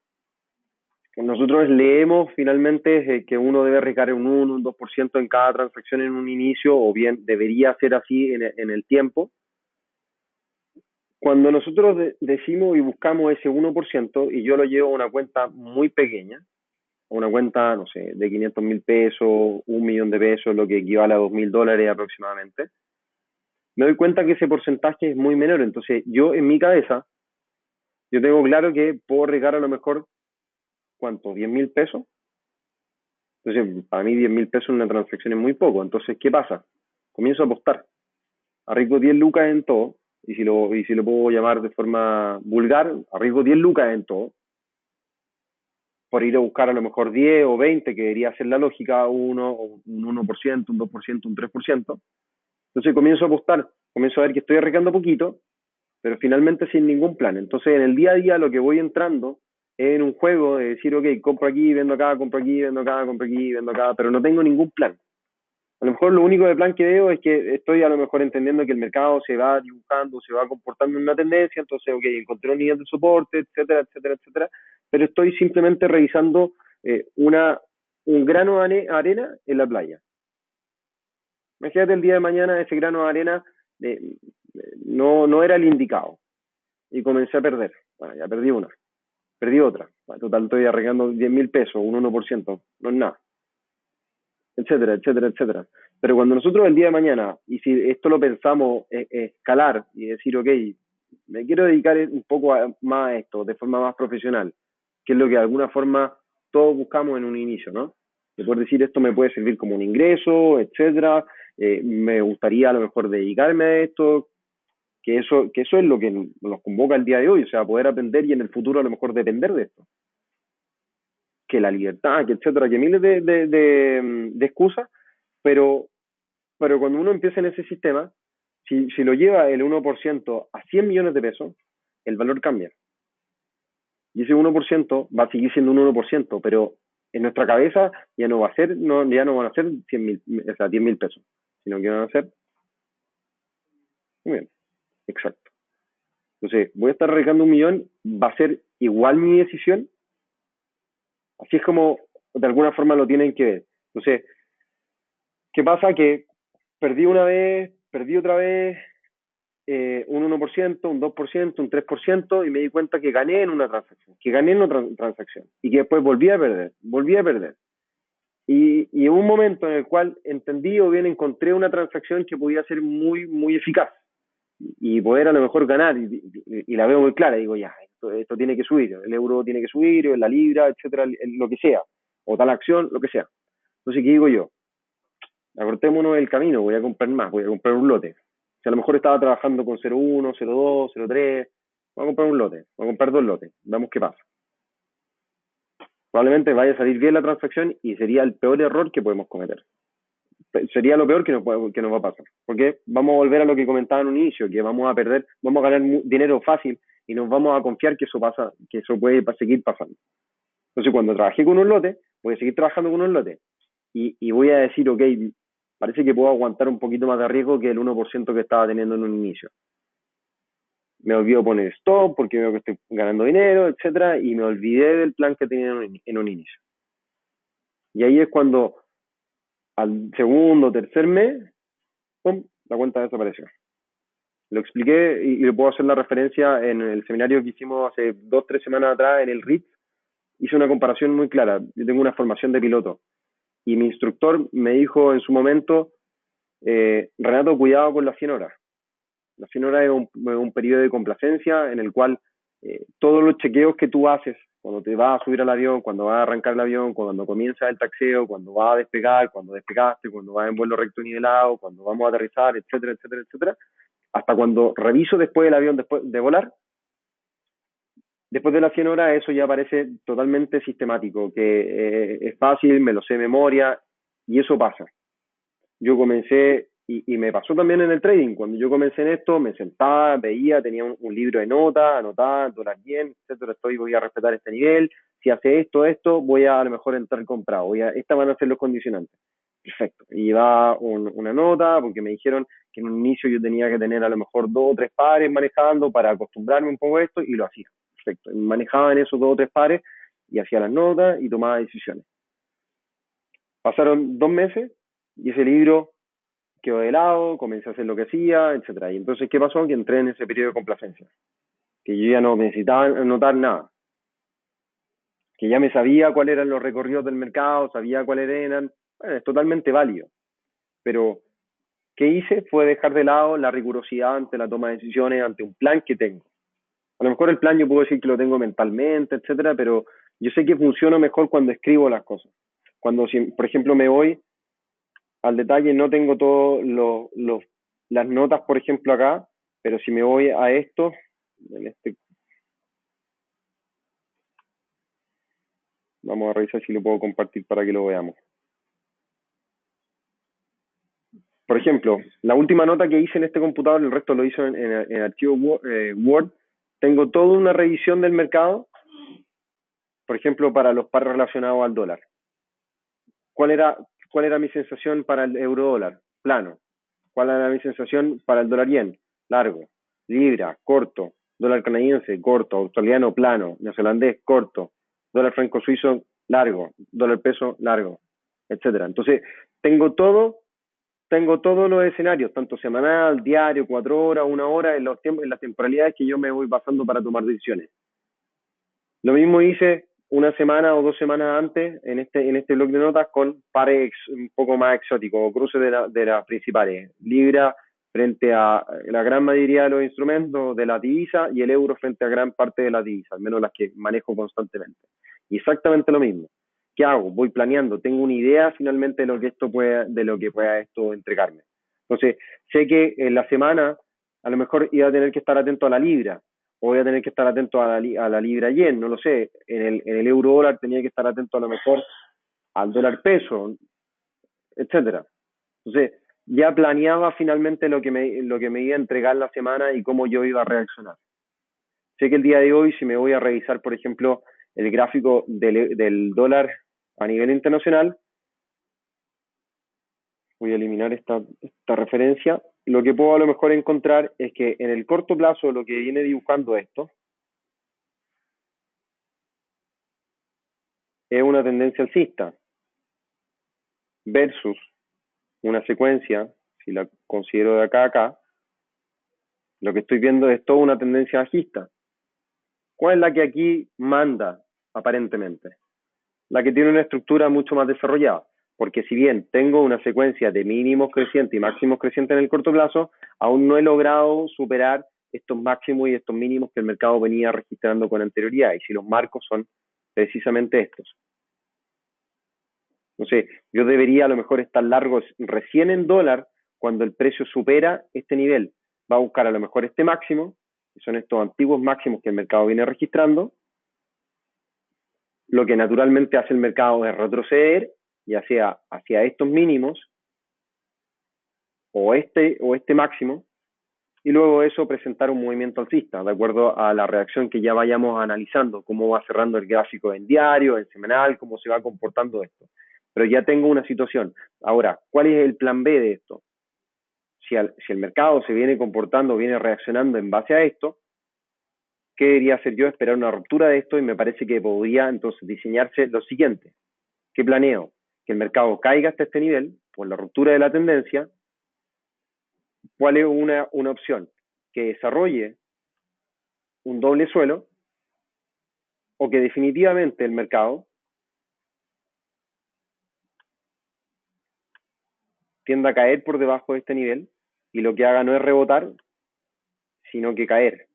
nosotros leemos finalmente que uno debe arriesgar un 1, un 2% en cada transacción en un inicio, o bien debería ser así en el tiempo. Cuando nosotros decimos y buscamos ese 1%, y yo lo llevo a una cuenta muy pequeña, una cuenta, no sé, de 500.000 pesos, 1 millón de pesos, lo que equivale a $2.000 aproximadamente, me doy cuenta que ese porcentaje es muy menor. Entonces, yo en mi cabeza, yo tengo claro que puedo arriesgar a lo mejor, ¿cuánto? ¿10.000 pesos? Entonces, para mí 10.000 pesos en una transacción es muy poco. Entonces, ¿qué pasa? Comienzo a apostar. Arriesgo 10 lucas en todo, y si lo puedo llamar de forma vulgar, arriesgo 10 lucas en todo, por ir a buscar a lo mejor 10 o 20, que debería ser la lógica, un 1%, un 2%, un 3%. Entonces comienzo a apostar, comienzo a ver que estoy arriesgando poquito, pero finalmente sin ningún plan. Entonces en el día a día lo que voy entrando es en un juego de decir, ok, compro aquí, vendo acá, compro aquí, vendo acá, compro aquí, vendo acá, pero no tengo ningún plan. A lo mejor lo único de plan que veo es que estoy a lo mejor entendiendo que el mercado se va dibujando, se va comportando en una tendencia, entonces, ok, encontré un nivel de soporte, etcétera, etcétera, etcétera, pero estoy simplemente revisando un grano de arena en la playa. Imagínate el día de mañana ese grano de arena no era el indicado y comencé a perder. Bueno, ya perdí una, perdí otra. Bueno, total, estoy arreglando 10.000 pesos, un 1%, no es nada, etcétera, etcétera, etcétera. Pero cuando nosotros el día de mañana, y si esto lo pensamos escalar y decir, ok, me quiero dedicar un poco más a esto, de forma más profesional, que es lo que de alguna forma todos buscamos en un inicio, ¿no? De poder decir, esto me puede servir como un ingreso, etcétera, me gustaría a lo mejor dedicarme a esto, que eso es lo que nos convoca el día de hoy, o sea, poder aprender y en el futuro a lo mejor depender de esto. Que la libertad, que etcétera, que miles de excusas, pero, pero cuando uno empieza en ese sistema, si lo lleva el 1% a 100 millones de pesos, el valor cambia. Y ese 1% va a seguir siendo un 1%, pero en nuestra cabeza ya no va a ser, ya no van a ser 100.000, o sea, 10.000 pesos, sino que van a ser, muy bien, exacto. Entonces, voy a estar arriesgando 1 millón, va a ser igual mi decisión. Así es como de alguna forma lo tienen que ver. Entonces, ¿qué pasa? Que perdí una vez, perdí otra vez, un 1%, un 2%, un 3%, y me di cuenta que gané en una transacción, que gané en otra transacción, y que después volví a perder, volví a perder. Y hubo un momento en el cual entendí o bien encontré una transacción que podía ser muy, muy eficaz y poder a lo mejor ganar, y la veo muy clara, digo, ya, esto tiene que subir, el euro tiene que subir, la libra, etcétera, lo que sea, o tal acción, lo que sea. Entonces, ¿qué digo yo? Acortémonos el camino, voy a comprar más, voy a comprar un lote. Si a lo mejor estaba trabajando con 0,1, 0,2, 0,3, voy a comprar un lote, voy a comprar 2 lotes, veamos qué pasa. Probablemente vaya a salir bien la transacción y sería el peor error que podemos cometer. Sería lo peor que nos va a pasar. Porque vamos a volver a lo que comentaba en un inicio, que vamos a perder, vamos a ganar dinero fácil y nos vamos a confiar que eso pasa, que eso puede seguir pasando. Entonces, cuando trabajé con un lote, voy a seguir trabajando con un lote y voy a decir, ok, parece que puedo aguantar un poquito más de riesgo que el 1% que estaba teniendo en un inicio. Me olvido poner stop porque veo que estoy ganando dinero, etcétera, y me olvidé del plan que tenía en un inicio. Y ahí es cuando al segundo o tercer mes, ¡pum!, la cuenta desapareció. Lo expliqué y le puedo hacer la referencia en el seminario que hicimos hace 2-3 semanas atrás en el RIT. Hice una comparación muy clara. Yo tengo una formación de piloto y mi instructor me dijo en su momento, Renato, cuidado con las 100 horas. Las 100 horas es un periodo de complacencia en el cual todos los chequeos que tú haces cuando te vas a subir al avión, cuando vas a arrancar el avión, cuando comienza el taxeo, cuando vas a despegar, cuando despegaste, cuando vas en vuelo recto nivelado, cuando vamos a aterrizar, etcétera, etcétera, etcétera, hasta cuando reviso después el avión después de volar, después de las 100 horas eso ya parece totalmente sistemático, que es fácil, me lo sé de memoria, y eso pasa. Yo comencé Y me pasó también en el trading. Cuando yo comencé en esto, me sentaba, veía, tenía un libro de notas, anotaba, dólar bien, etcétera, voy a respetar este nivel. Si hace esto, voy a lo mejor entrar comprado. Estas van a ser los condicionantes. Perfecto. Y llevaba una nota, porque me dijeron que en un inicio yo tenía que tener a lo mejor 2 o 3 pares manejando para acostumbrarme un poco a esto, y lo hacía. Perfecto. Manejaba en esos 2 o 3 pares y hacía las notas y tomaba decisiones. Pasaron 2 meses y ese libro quedó de lado, comencé a hacer lo que hacía, etcétera. Y entonces, ¿qué pasó? Que entré en ese periodo de complacencia, que yo ya no necesitaba anotar nada, que ya me sabía cuáles eran los recorridos del mercado, sabía cuáles eran. Bueno, es totalmente válido, pero ¿qué hice? Fue dejar de lado la rigurosidad ante la toma de decisiones, ante un plan que tengo. A lo mejor el plan yo puedo decir que lo tengo mentalmente, etcétera, pero yo sé que funciona mejor cuando escribo las cosas. Cuando, por ejemplo, me voy al detalle, no tengo todas las notas, por ejemplo, acá, pero si me voy a esto, vamos a revisar si lo puedo compartir para que lo veamos. Por ejemplo, la última nota que hice en este computador, el resto lo hice en archivo Word, tengo toda una revisión del mercado, por ejemplo, para los pares relacionados al dólar. ¿Cuál era mi sensación para el euro dólar? Plano. ¿Cuál era mi sensación para el dólar yen? Largo. Libra, corto. Dólar canadiense, corto. Australiano, plano. Neozelandés, corto. Dólar franco suizo, largo. Dólar peso, largo. Etcétera. Entonces, tengo todos los escenarios, tanto semanal, diario, 4 horas, 1 hora, en las temporalidades que yo me voy basando para tomar decisiones. Lo mismo hice una semana o 2 semanas antes en este blog de notas con pares un poco más exóticos, o cruces de las principales. Libra frente a la gran mayoría de los instrumentos de la divisa y el euro frente a gran parte de las divisas, al menos las que manejo constantemente. Y exactamente lo mismo. ¿Qué hago? Voy planeando, tengo una idea finalmente de lo que pueda esto entregarme. Entonces, sé que en la semana a lo mejor iba a tener que estar atento a la libra, o voy a tener que estar atento a la libra yen, no lo sé. En el euro dólar tenía que estar atento a lo mejor al dólar peso, etcétera. Entonces, ya planeaba finalmente lo que me iba a entregar la semana y cómo yo iba a reaccionar. Sé que el día de hoy, si me voy a revisar, por ejemplo, el gráfico del dólar a nivel internacional, voy a eliminar esta referencia. Lo que puedo a lo mejor encontrar es que en el corto plazo lo que viene dibujando esto es una tendencia alcista versus una secuencia, si la considero de acá a acá, lo que estoy viendo es toda una tendencia bajista. ¿Cuál es la que aquí manda, aparentemente? La que tiene una estructura mucho más desarrollada. Porque si bien tengo una secuencia de mínimos crecientes y máximos crecientes en el corto plazo, aún no he logrado superar estos máximos y estos mínimos que el mercado venía registrando con anterioridad. Y si los marcos son precisamente estos. Entonces, yo debería a lo mejor estar largo recién en dólar cuando el precio supera este nivel. Va a buscar a lo mejor este máximo, que son estos antiguos máximos que el mercado viene registrando. Lo que naturalmente hace el mercado es retroceder, ya sea hacia estos mínimos o este máximo, y luego eso presentar un movimiento alcista, de acuerdo a la reacción que ya vayamos analizando, cómo va cerrando el gráfico en diario, en semanal, cómo se va comportando esto. Pero ya tengo una situación. Ahora, ¿cuál es el plan B de esto? Si el mercado se viene comportando, viene reaccionando en base a esto, ¿qué debería hacer yo? Esperar una ruptura de esto, y me parece que podría entonces diseñarse lo siguiente. ¿Qué planeo? Que el mercado caiga hasta este nivel, por la ruptura de la tendencia. ¿Cuál es una opción? Que desarrolle un doble suelo, o que definitivamente el mercado tienda a caer por debajo de este nivel y lo que haga no es rebotar, sino que caer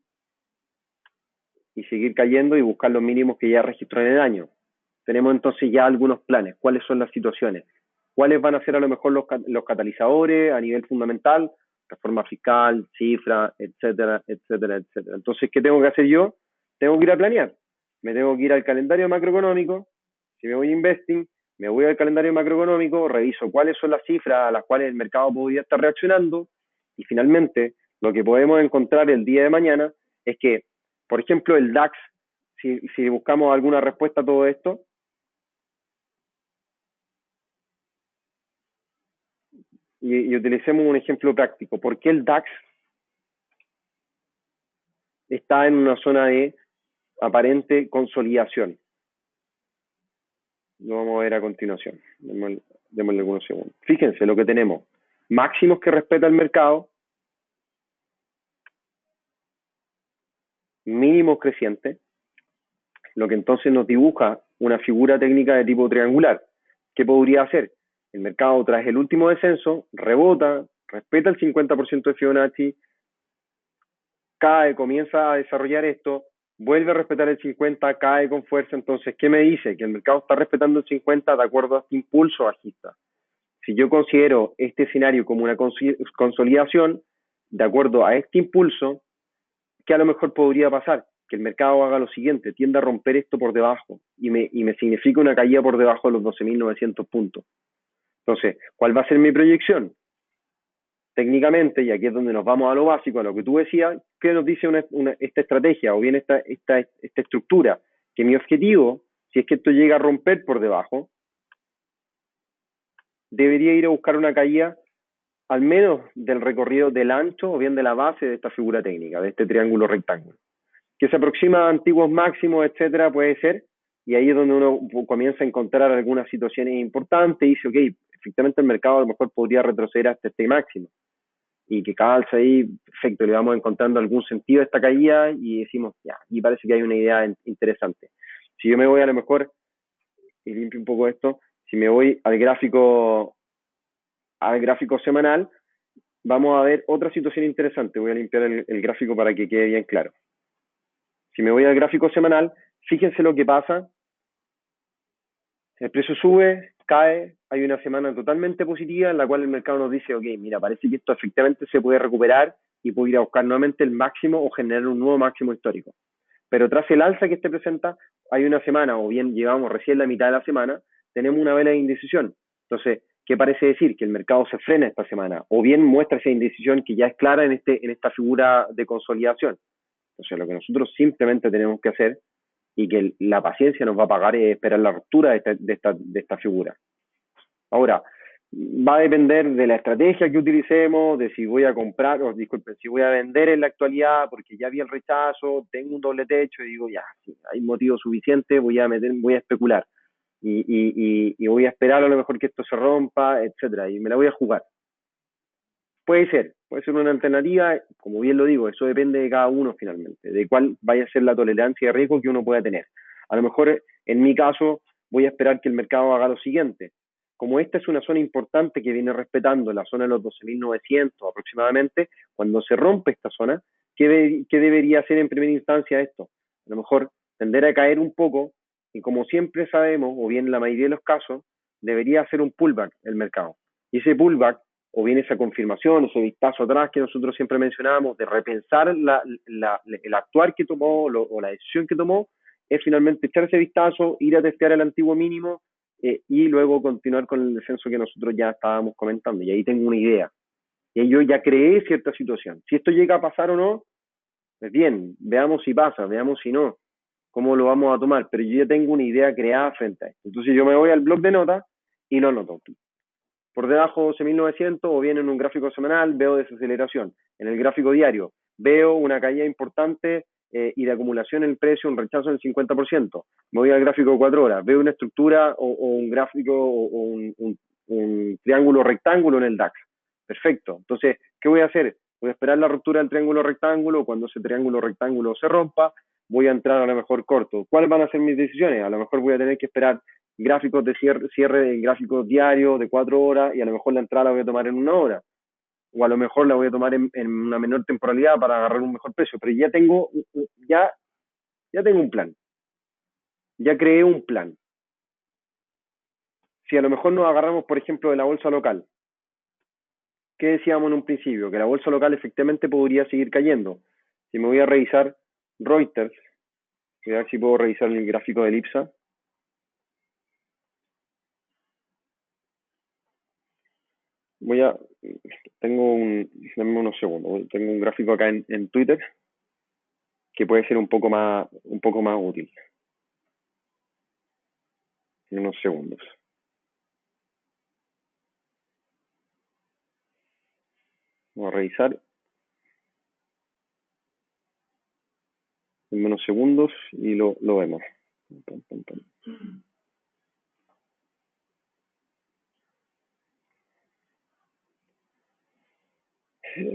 y seguir cayendo y buscar los mínimos que ya registró en el año. Tenemos entonces ya algunos planes. ¿Cuáles son las situaciones? ¿Cuáles van a ser a lo mejor los catalizadores a nivel fundamental? Reforma fiscal, cifra, etcétera, etcétera, etcétera. Entonces, ¿qué tengo que hacer yo? Tengo que ir a planear. Me tengo que ir al calendario macroeconómico. Si me voy a investing, me voy al calendario macroeconómico, reviso cuáles son las cifras a las cuales el mercado podría estar reaccionando y finalmente lo que podemos encontrar el día de mañana es que, por ejemplo, el DAX, si buscamos alguna respuesta a todo esto, y utilicemos un ejemplo práctico, ¿por qué el DAX está en una zona de aparente consolidación? Lo vamos a ver a continuación. Démosle algunos segundos. Fíjense lo que tenemos. Máximos que respeta el mercado, mínimos crecientes, lo que entonces nos dibuja una figura técnica de tipo triangular. ¿Qué podría hacer? El mercado tras el último descenso rebota, respeta el 50% de Fibonacci, cae, comienza a desarrollar esto, vuelve a respetar el 50, cae con fuerza. Entonces, ¿qué me dice? Que el mercado está respetando el 50 de acuerdo a este impulso bajista. Si yo considero este escenario como una consolidación, de acuerdo a este impulso, ¿qué a lo mejor podría pasar? Que el mercado haga lo siguiente, tienda a romper esto por debajo y me significa una caída por debajo de los 12.900 puntos. Entonces, ¿cuál va a ser mi proyección? Técnicamente, y aquí es donde nos vamos a lo básico, a lo que tú decías, ¿qué nos dice esta estrategia o bien esta estructura? Que mi objetivo, si es que esto llega a romper por debajo, debería ir a buscar una caída al menos del recorrido del ancho o bien de la base de esta figura técnica, de este triángulo rectángulo. Que se aproxima a antiguos máximos, etcétera, puede ser, y ahí es donde uno comienza a encontrar algunas situaciones importantes y dice, ok, efectivamente el mercado a lo mejor podría retroceder hasta este máximo, y que calza ahí, perfecto, le vamos encontrando algún sentido a esta caída y decimos, ya, y parece que hay una idea interesante. Si yo me voy a lo mejor, y limpio un poco esto, si me voy al gráfico semanal, vamos a ver otra situación interesante. Voy a limpiar el gráfico para que quede bien claro. Si me voy al gráfico semanal, fíjense lo que pasa. El precio sube, cae, hay una semana totalmente positiva en la cual el mercado nos dice, ok, mira, parece que esto efectivamente se puede recuperar y puede ir a buscar nuevamente el máximo o generar un nuevo máximo histórico. Pero tras el alza que este presenta, hay una semana, o bien llevamos recién la mitad de la semana, tenemos una vela de indecisión. Entonces, ¿qué parece decir? Que el mercado se frena esta semana, o bien muestra esa indecisión que ya es clara en esta figura de consolidación. Entonces, lo que nosotros simplemente tenemos que hacer y que la paciencia nos va a pagar es esperar la ruptura de esta figura. Ahora, va a depender de la estrategia que utilicemos, de si voy a comprar, o disculpen, si voy a vender en la actualidad porque ya vi el rechazo, tengo un doble techo y digo, ya, sí, hay motivo suficiente, voy a especular y voy a esperar a lo mejor que esto se rompa, etcétera, y me la voy a jugar. Puede ser una alternativa, como bien lo digo, eso depende de cada uno finalmente, de cuál vaya a ser la tolerancia de riesgo que uno pueda tener. A lo mejor, en mi caso, voy a esperar que el mercado haga lo siguiente. Como esta es una zona importante que viene respetando la zona de los 12.900 aproximadamente, cuando se rompe esta zona, ¿qué debería hacer en primera instancia esto? A lo mejor tender a caer un poco y como siempre sabemos, o bien en la mayoría de los casos, debería hacer un pullback el mercado. Y ese pullback o bien esa confirmación, ese vistazo atrás que nosotros siempre mencionábamos, de repensar el actuar que tomó o la decisión que tomó, es finalmente echar ese vistazo, ir a testear el antiguo mínimo y luego continuar con el descenso que nosotros ya estábamos comentando. Y ahí tengo una idea. Y ahí yo ya creé cierta situación. Si esto llega a pasar o no, pues bien, veamos si pasa, veamos si no, cómo lo vamos a tomar. Pero yo ya tengo una idea creada frente a esto. Entonces yo me voy al blog de notas y lo anoto. Por debajo de 12.900 o bien en un gráfico semanal veo desaceleración. En el gráfico diario veo una caída importante y de acumulación en el precio, un rechazo del 50%. Me voy al gráfico de 4 horas, veo una estructura o un gráfico o un triángulo rectángulo en el DAX. Perfecto. Entonces, ¿qué voy a hacer? Voy a esperar la ruptura del triángulo rectángulo. Cuando ese triángulo rectángulo se rompa, voy a entrar a lo mejor corto. ¿Cuáles van a ser mis decisiones? A lo mejor voy a tener que esperar gráficos de cierre en gráficos diarios de 4 horas y a lo mejor la entrada la voy a tomar en 1 hora o a lo mejor la voy a tomar en una menor temporalidad para agarrar un mejor precio, pero ya tengo un plan, ya creé un plan. Si a lo mejor nos agarramos, por ejemplo, de la bolsa local, ¿qué decíamos en un principio? Que la bolsa local efectivamente podría seguir cayendo. Si me voy a revisar Reuters, voy a ver si puedo revisar el gráfico de IPSA. denme unos segundos. Tengo un gráfico acá en Twitter que puede ser un poco más útil. En unos segundos. Vamos a revisar. En unos segundos y lo vemos.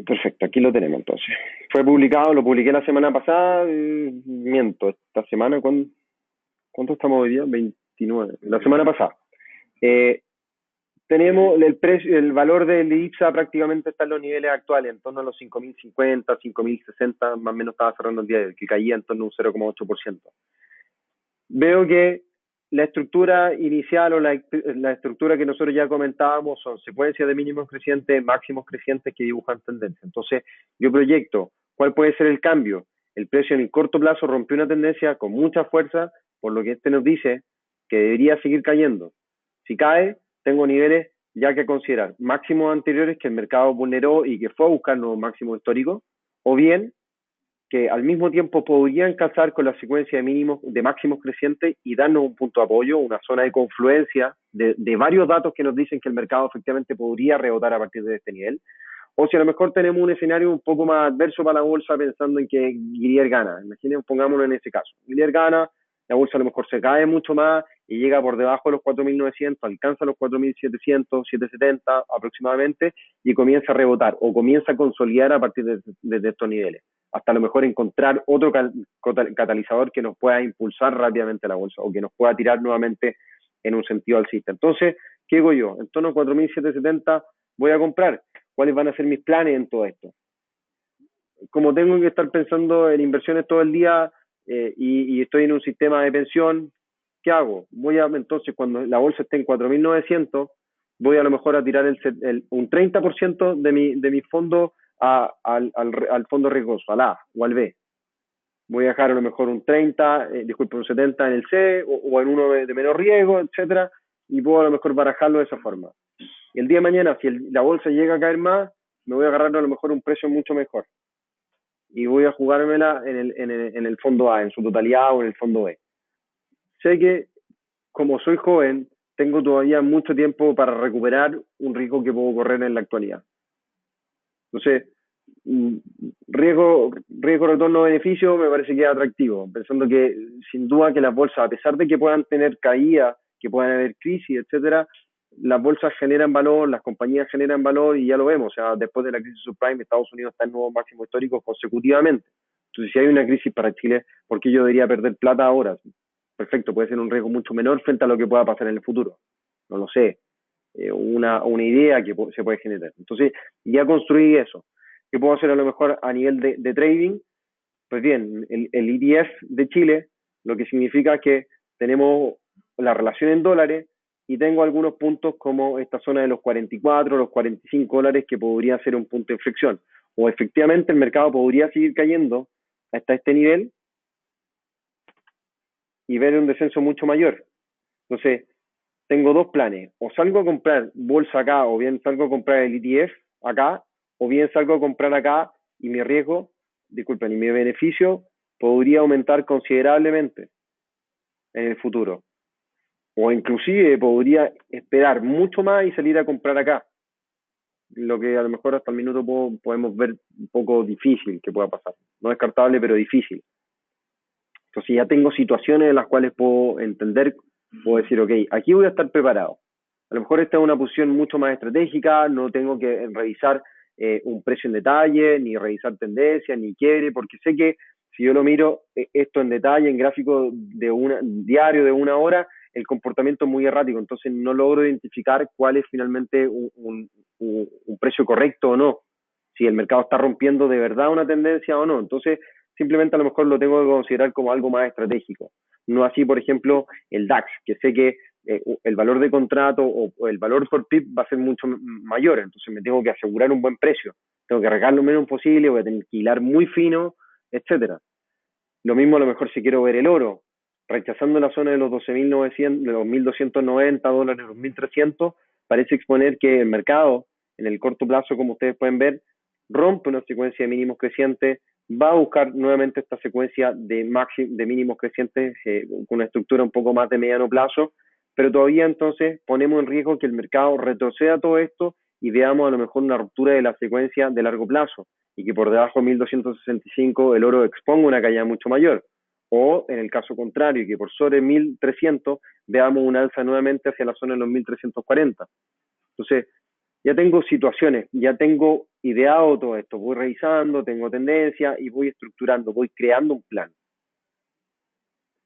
Perfecto, aquí lo tenemos entonces. Fue publicado, lo publiqué la semana pasada, miento, esta semana, ¿cuánto estamos hoy día? 29, la semana pasada. Tenemos el precio, el valor del IPSA prácticamente está en los niveles actuales, en torno a los 5.050, 5.060, más o menos estaba cerrando el día de hoy, que caía en torno a un 0,8%. Veo que la estructura inicial o la estructura que nosotros ya comentábamos son secuencias de mínimos crecientes, máximos crecientes que dibujan tendencia. Entonces, yo proyecto cuál puede ser el cambio. El precio en el corto plazo rompió una tendencia con mucha fuerza, por lo que este nos dice que debería seguir cayendo. Si cae, tengo niveles ya que considerar máximos anteriores que el mercado vulneró y que fue a buscar nuevos máximos históricos, o bien que al mismo tiempo podrían casar con la secuencia de mínimos, de máximos crecientes y darnos un punto de apoyo, una zona de confluencia de varios datos que nos dicen que el mercado efectivamente podría rebotar a partir de este nivel. O si a lo mejor tenemos un escenario un poco más adverso para la bolsa pensando en que Guillier gana. Imaginen, pongámonos en ese caso. Guillier gana, la bolsa a lo mejor se cae mucho más y llega por debajo de los 4.900, alcanza los 4.700, 770 aproximadamente y comienza a rebotar o comienza a consolidar a partir de estos niveles. Hasta a lo mejor encontrar otro catalizador que nos pueda impulsar rápidamente la bolsa o que nos pueda tirar nuevamente en un sentido alcista. Entonces, ¿qué hago yo? En torno a 4.770 voy a comprar. ¿Cuáles van a ser mis planes en todo esto? Como tengo que estar pensando en inversiones todo el día y estoy en un sistema de pensión, ¿qué hago? Entonces, cuando la bolsa esté en 4.900, voy a lo mejor a tirar un 30% de mi fondo al fondo riesgoso, al A o al B. Voy a dejar a lo mejor un 30, un 70 en el C o en uno de menor riesgo, etcétera, y puedo a lo mejor barajarlo de esa forma. Y el día de mañana, si la bolsa llega a caer más, me voy a agarrar a lo mejor un precio mucho mejor. Y voy a jugármela en el fondo A, en su totalidad o en el fondo B. Sé que, como soy joven, tengo todavía mucho tiempo para recuperar un riesgo que puedo correr en la actualidad. Entonces, riesgo retorno beneficio me parece que es atractivo, pensando que sin duda que las bolsas, a pesar de que puedan tener caída, que puedan haber crisis, etcétera, las bolsas generan valor, las compañías generan valor y ya lo vemos, o sea, después de la crisis subprime, Estados Unidos está en nuevos máximos históricos consecutivamente. Entonces, si hay una crisis para Chile, ¿por qué yo debería perder plata ahora? Perfecto, puede ser un riesgo mucho menor frente a lo que pueda pasar en el futuro. No lo sé. Una idea que se puede generar. Entonces, ya construí eso. ¿Qué puedo hacer a lo mejor a nivel de trading? Pues bien, el ETF de Chile, lo que significa que tenemos la relación en dólares y tengo algunos puntos como esta zona de los 44, los 45 dólares que podría ser un punto de inflexión. O efectivamente el mercado podría seguir cayendo hasta este nivel y ver un descenso mucho mayor. Entonces, tengo dos planes. O salgo a comprar bolsa acá, o bien salgo a comprar el ETF acá, o bien salgo a comprar acá y mi riesgo, disculpen, y mi beneficio podría aumentar considerablemente en el futuro. O inclusive podría esperar mucho más y salir a comprar acá. Lo que a lo mejor hasta el minuto podemos ver un poco difícil que pueda pasar. No descartable, pero difícil. Entonces ya tengo situaciones en las cuales puedo entender, puedo decir, ok, aquí voy a estar preparado. A lo mejor esta es una posición mucho más estratégica, no tengo que revisar un precio en detalle, ni revisar tendencias, ni quiebre, porque sé que si yo lo miro esto en detalle, en gráfico diario de una hora, el comportamiento es muy errático, entonces no logro identificar cuál es finalmente un precio correcto o no, si el mercado está rompiendo de verdad una tendencia o no. Entonces, simplemente a lo mejor lo tengo que considerar como algo más estratégico. No así, por ejemplo, el DAX, que sé que el valor de contrato o el valor por PIB va a ser mucho mayor, entonces me tengo que asegurar un buen precio, tengo que arriesgar lo menos posible, voy a tener que hilar muy fino, etcétera. Lo mismo a lo mejor si quiero ver el oro, rechazando la zona de los 12.900, de los 1.290 dólares, los 1.300, parece exponer que el mercado, en el corto plazo, como ustedes pueden ver, rompe una secuencia de mínimos crecientes, va a buscar nuevamente esta secuencia de mínimos crecientes con una estructura un poco más de mediano plazo, pero todavía entonces ponemos en riesgo que el mercado retroceda todo esto y veamos a lo mejor una ruptura de la secuencia de largo plazo y que por debajo de 1265 el oro exponga una caída mucho mayor. O en el caso contrario, que por sobre 1300 veamos un alza nuevamente hacia la zona de los 1340. Entonces, ya tengo situaciones, ya tengo ideado todo esto, voy revisando, tengo tendencia y voy estructurando, voy creando un plan.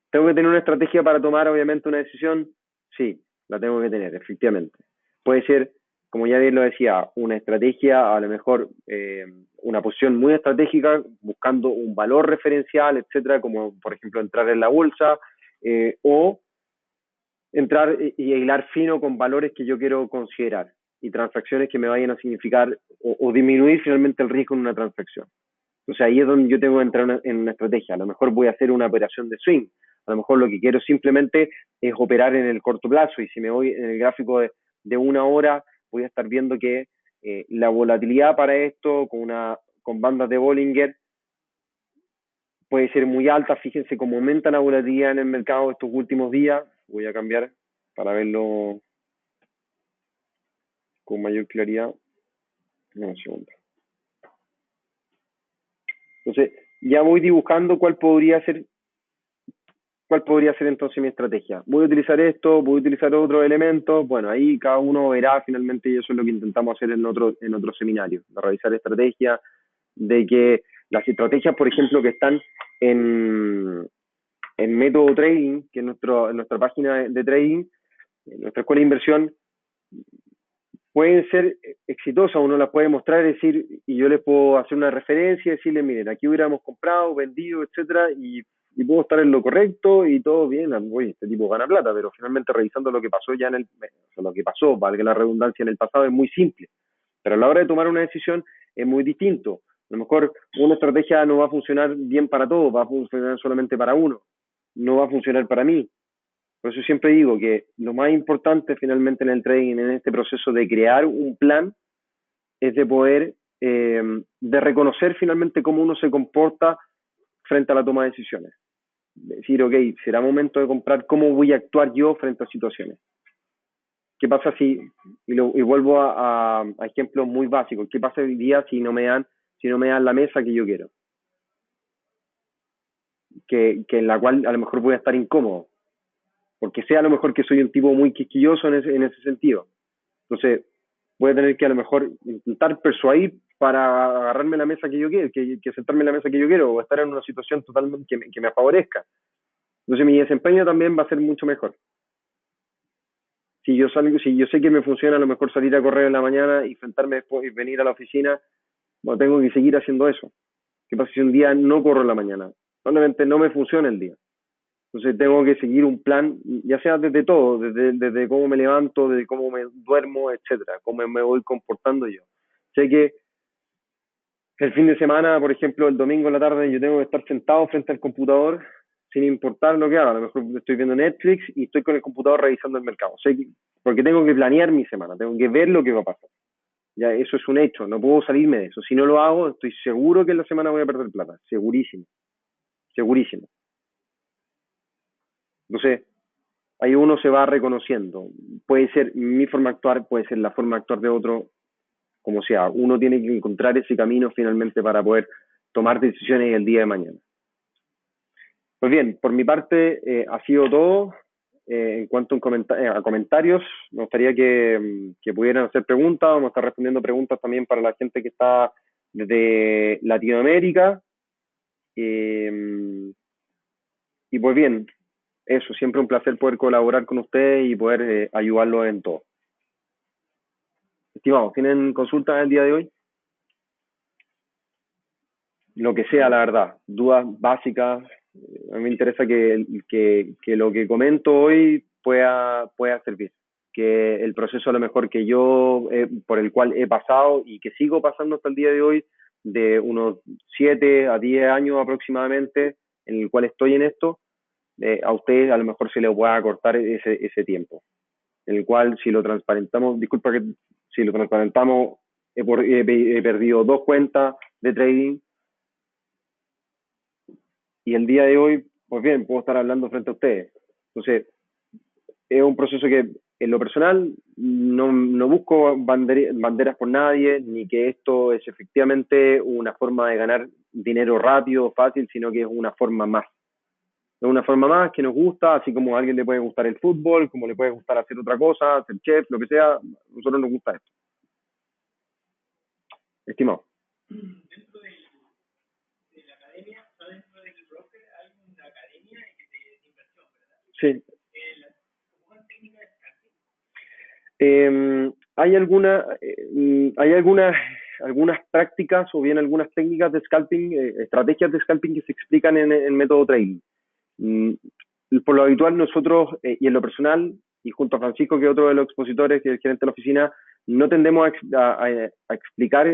¿Tengo que tener una estrategia para tomar obviamente una decisión? Sí, la tengo que tener, efectivamente. Puede ser, como ya bien lo decía, una estrategia, a lo mejor una posición muy estratégica, buscando un valor referencial, etcétera, como por ejemplo entrar en la bolsa, o entrar y hilar fino con valores que yo quiero considerar y transacciones que me vayan a significar o disminuir finalmente el riesgo en una transacción. O sea, ahí es donde yo tengo que entrar en una estrategia. A lo mejor voy a hacer una operación de swing. A lo mejor lo que quiero simplemente es operar en el corto plazo. Y si me voy en el gráfico de una hora, voy a estar viendo que la volatilidad para esto, con bandas de Bollinger, puede ser muy alta. Fíjense cómo aumenta la volatilidad en el mercado estos últimos días. Voy a cambiar para verlo con mayor claridad. Un segundo. Entonces, ya voy dibujando cuál podría ser entonces mi estrategia. Voy a utilizar esto, voy a utilizar otros elementos. Bueno, ahí cada uno verá finalmente, y eso es lo que intentamos hacer en otro seminario, de revisar estrategias, de que las estrategias, por ejemplo, que están en Método Trading, que es nuestra página de trading, en nuestra escuela de inversión, pueden ser exitosas, uno las puede mostrar, es decir, y yo les puedo hacer una referencia y decirles, miren, aquí hubiéramos comprado, vendido, etcétera, y puedo estar en lo correcto y todo bien, oye, este tipo gana plata, pero finalmente revisando lo que pasó ya lo que pasó, valga la redundancia, en el pasado es muy simple, pero a la hora de tomar una decisión es muy distinto. A lo mejor una estrategia no va a funcionar bien para todos, va a funcionar solamente para uno, no va a funcionar para mí. Por eso siempre digo que lo más importante finalmente en el trading, en este proceso de crear un plan, es de poder, de reconocer finalmente cómo uno se comporta frente a la toma de decisiones. Decir, ok, será momento de comprar, ¿cómo voy a actuar yo frente a situaciones? ¿Qué pasa si, y vuelvo a ejemplos muy básicos, qué pasa el día si no me dan la mesa que yo quiero? Que en la cual a lo mejor voy a estar incómodo, porque sé a lo mejor que soy un tipo muy quisquilloso en ese sentido. Entonces, voy a tener que a lo mejor intentar persuadir para agarrarme la mesa que yo quiero, que sentarme en la mesa que yo quiero, o estar en una situación totalmente que me favorezca. Entonces, mi desempeño también va a ser mucho mejor. Si yo sé que me funciona a lo mejor salir a correr en la mañana y sentarme después y venir a la oficina, bueno, tengo que seguir haciendo eso. ¿Qué pasa si un día no corro en la mañana? Probablemente no me funciona el día. Entonces tengo que seguir un plan, ya sea desde todo, desde cómo me levanto, desde cómo me duermo, etcétera, cómo me voy comportando yo. Sé que el fin de semana, por ejemplo, el domingo en la tarde, yo tengo que estar sentado frente al computador sin importar lo que haga. A lo mejor estoy viendo Netflix y estoy con el computador revisando el mercado. Porque tengo que planear mi semana, tengo que ver lo que va a pasar. Ya, eso es un hecho, no puedo salirme de eso. Si no lo hago, estoy seguro que en la semana voy a perder plata. Segurísimo, segurísimo. Entonces, ahí uno se va reconociendo. Puede ser mi forma de actuar, puede ser la forma de actuar de otro, como sea. Uno tiene que encontrar ese camino finalmente para poder tomar decisiones el día de mañana. Pues bien, por mi parte ha sido todo. En cuanto a comentarios, me gustaría que pudieran hacer preguntas. Vamos a estar respondiendo preguntas también para la gente que está desde Latinoamérica. Y pues bien, eso, siempre un placer poder colaborar con ustedes y poder ayudarlos en todo. Estimados, ¿tienen consultas el día de hoy? Lo que sea, la verdad, dudas básicas. A mí me interesa que lo que comento hoy pueda servir. Que el proceso a lo mejor que yo, por el cual he pasado y que sigo pasando hasta el día de hoy, de unos 7 a 10 años aproximadamente, en el cual estoy en esto, a ustedes a lo mejor se les pueda acortar ese tiempo. En el cual si lo transparentamos, disculpa que si lo transparentamos He perdido 2 cuentas de trading y el día de hoy, pues bien, puedo estar hablando frente a ustedes. Entonces, es un proceso que en lo personal no busco banderas por nadie, ni que esto es efectivamente una forma de ganar dinero rápido, fácil, sino que es una forma más. Es una forma más que nos gusta, así como a alguien le puede gustar el fútbol, como le puede gustar hacer otra cosa, ser chef, lo que sea, a nosotros nos gusta esto. Estimado. Sí. Hay algunas prácticas o bien algunas técnicas de scalping, estrategias de scalping que se explican en método trading. Mm, por lo habitual nosotros, y en lo personal, y junto a Francisco, que es otro de los expositores, que es el gerente de la oficina, no tendemos a explicar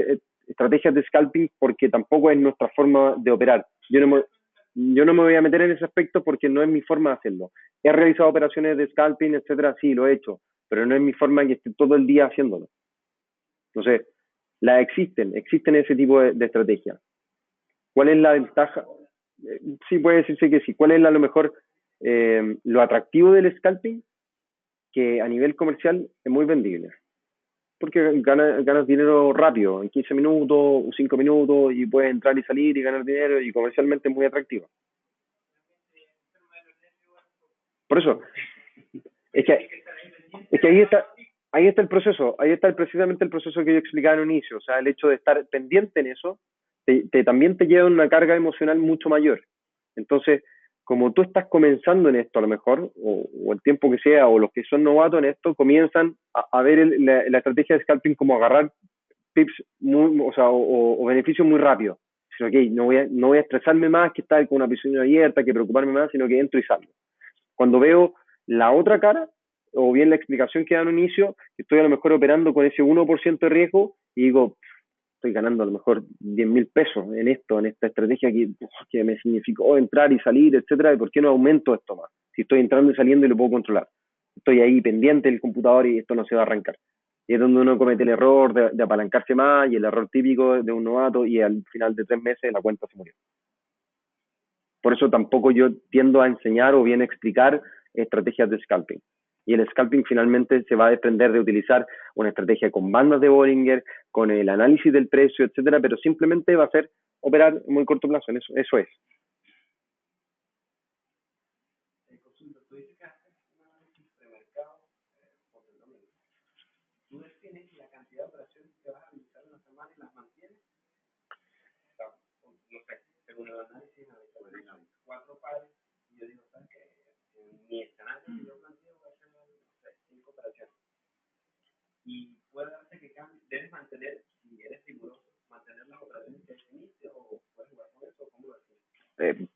estrategias de scalping porque tampoco es nuestra forma de operar. Yo no me voy a meter en ese aspecto porque no es mi forma de hacerlo. He realizado operaciones de scalping, etcétera, sí, lo he hecho, pero no es mi forma que esté todo el día haciéndolo. Entonces, existen ese tipo de estrategias. ¿Cuál es la ventaja? Sí, puede decirse que sí. ¿Cuál es a lo mejor lo atractivo del scalping? Que a nivel comercial es muy vendible. Porque ganas dinero rápido, en 15 minutos o 5 minutos, y puedes entrar y salir y ganar dinero, y comercialmente es muy atractivo. Por eso, es que, es que ahí está el proceso, ahí está precisamente el proceso que yo explicaba en un inicio. O sea, el hecho de estar pendiente en eso, también te lleva una carga emocional mucho mayor. Entonces, como tú estás comenzando en esto a lo mejor, o el tiempo que sea, o los que son novatos en esto, comienzan a ver la estrategia de scalping como agarrar tips o beneficios muy rápido. Sino que no voy a estresarme más que estar con una piscina abierta, que preocuparme más, sino que entro y salgo. Cuando veo la otra cara, o bien la explicación que da en un inicio, que estoy a lo mejor operando con ese 1% de riesgo y digo, estoy ganando a lo mejor 10.000 pesos en esto, en esta estrategia que me significó entrar y salir, etcétera, y por qué no aumento esto más, si estoy entrando y saliendo y lo puedo controlar. Estoy ahí pendiente del computador y esto no se va a arrancar. Y es donde uno comete el error de apalancarse más, y el error típico de un novato, y al final de 3 meses la cuenta se murió. Por eso tampoco yo tiendo a enseñar o bien explicar estrategias de scalping. Y el scalping finalmente se va a desprender de utilizar una estrategia con bandas de Bollinger, con el análisis del precio, etcétera, pero simplemente va a ser operar en muy corto plazo. Eso es.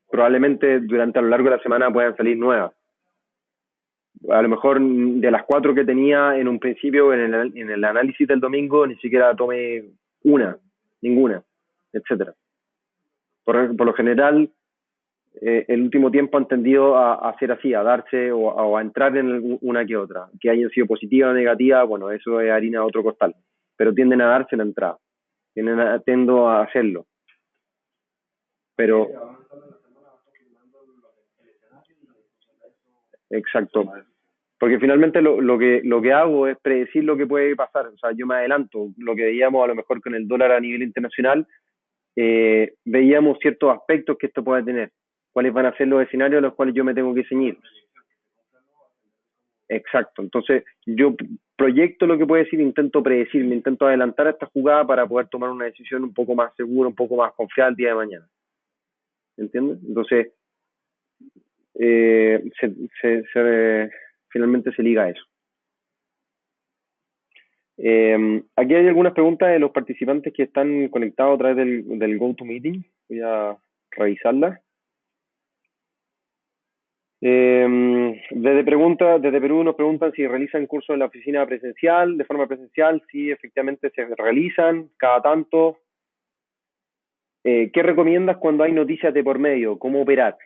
Probablemente durante a lo largo de la semana puedan salir nuevas. A lo mejor de las 4 que tenía en un principio en el análisis del domingo, ni siquiera tomé ninguna, etcétera. Por lo general, el último tiempo han tendido a hacer así, a darse o a entrar en una que otra. Que hayan sido positiva o negativa, bueno, eso es harina de otro costal. Pero tienden a darse la entrada. Tendo a hacerlo. Pero, exacto. Porque finalmente lo que hago es predecir lo que puede pasar. O sea, yo me adelanto. Lo que veíamos a lo mejor con el dólar a nivel internacional, veíamos ciertos aspectos que esto puede tener. ¿Cuáles van a ser los escenarios a los cuales yo me tengo que ceñir? Exacto. Entonces, yo proyecto lo que puede decir, intento predecir, me intento adelantar a esta jugada para poder tomar una decisión un poco más segura, un poco más confiada el día de mañana. ¿Entiendes? Entonces, eh, se, finalmente se liga a eso. Aquí hay algunas preguntas de los participantes que están conectados a través del GoToMeeting. Voy a revisarlas. Desde Perú nos preguntan si realizan cursos en la oficina presencial, de forma presencial. Sí, efectivamente se realizan cada tanto. ¿Qué recomiendas cuando hay noticias de por medio? ¿Cómo operar?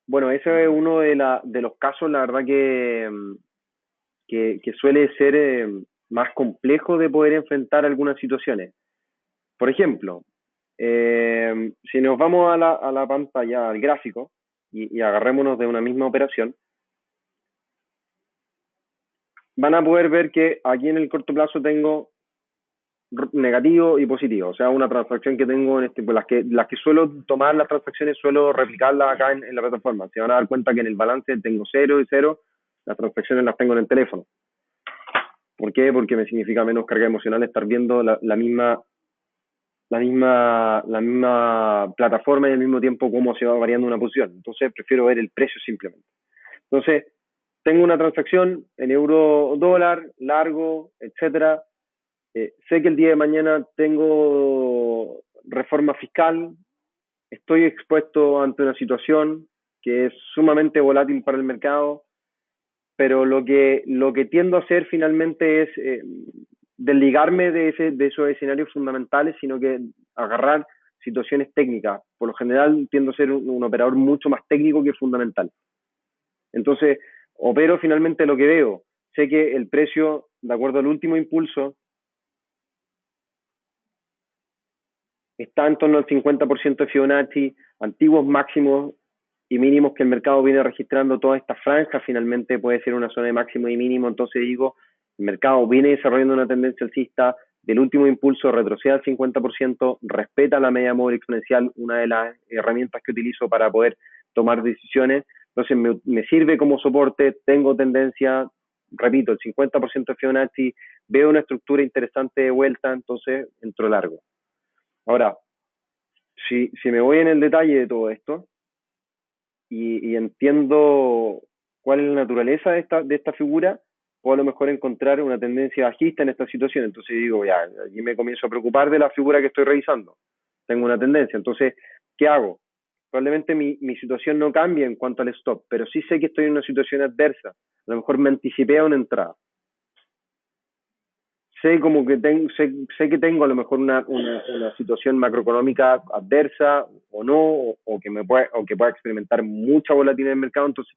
Bueno, ese es uno de los casos, la verdad, que suele ser más complejo de poder enfrentar algunas situaciones. Por ejemplo, si nos vamos a la pantalla, al gráfico, y agarrémonos de una misma operación, van a poder ver que aquí en el corto plazo tengo negativo y positivo, o sea, una transacción que tengo pues las que suelo tomar las transacciones, suelo replicarlas acá en la plataforma. Se van a dar cuenta que en el balance tengo 0 y 0, las transacciones las tengo en el teléfono. ¿Por qué? Porque me significa menos carga emocional estar viendo la misma plataforma y al mismo tiempo cómo se va variando una posición. Entonces prefiero ver el precio simplemente. Entonces, tengo una transacción en euro dólar, largo, etcétera. Sé que el día de mañana tengo reforma fiscal, estoy expuesto ante una situación que es sumamente volátil para el mercado, pero lo que tiendo a hacer finalmente es desligarme de esos escenarios fundamentales, sino que agarrar situaciones técnicas. Por lo general tiendo a ser un operador mucho más técnico que fundamental. Entonces, opero finalmente lo que veo. Sé que el precio, de acuerdo al último impulso, está en torno al 50% de Fibonacci, antiguos máximos y mínimos que el mercado viene registrando. Toda esta franja finalmente puede ser una zona de máximo y mínimo. Entonces digo, el mercado viene desarrollando una tendencia alcista, del último impulso retrocede al 50%, respeta la media móvil exponencial, una de las herramientas que utilizo para poder tomar decisiones. Entonces me sirve como soporte, tengo tendencia, repito, el 50% de Fibonacci, veo una estructura interesante de vuelta, entonces entro largo. Ahora, si me voy en el detalle de todo esto y entiendo cuál es la naturaleza de esta figura, puedo a lo mejor encontrar una tendencia bajista en esta situación. Entonces digo, ya, aquí me comienzo a preocupar de la figura que estoy revisando. Tengo una tendencia. Entonces, ¿qué hago? Probablemente mi situación no cambie en cuanto al stop, pero sí sé que estoy en una situación adversa. A lo mejor me anticipé a una entrada. Sé que tengo a lo mejor una situación macroeconómica adversa o no, o que pueda experimentar mucha volatilidad en el mercado, entonces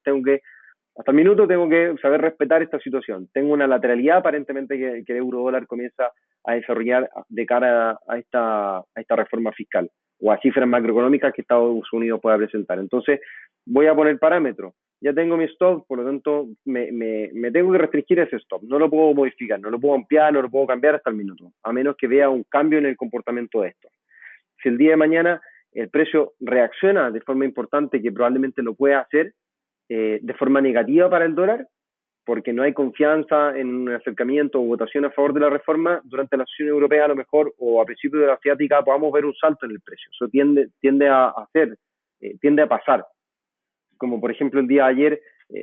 hasta el minuto tengo que saber respetar esta situación. Tengo una lateralidad aparentemente que el euro dólar comienza a desarrollar de cara a esta reforma fiscal o a cifras macroeconómicas que Estados Unidos pueda presentar. Entonces, voy a poner parámetros. Ya tengo mi stop, por lo tanto, me tengo que restringir ese stop. No lo puedo modificar, no lo puedo ampliar, no lo puedo cambiar hasta el minuto, a menos que vea un cambio en el comportamiento de esto. Si el día de mañana el precio reacciona de forma importante, que probablemente lo pueda hacer de forma negativa para el dólar, porque no hay confianza en un acercamiento o votación a favor de la reforma, durante la sesión europea a lo mejor, o a principios de la asiática, podamos ver un salto en el precio. Eso tiende a hacer, tiende a pasar. Como por ejemplo el día de ayer,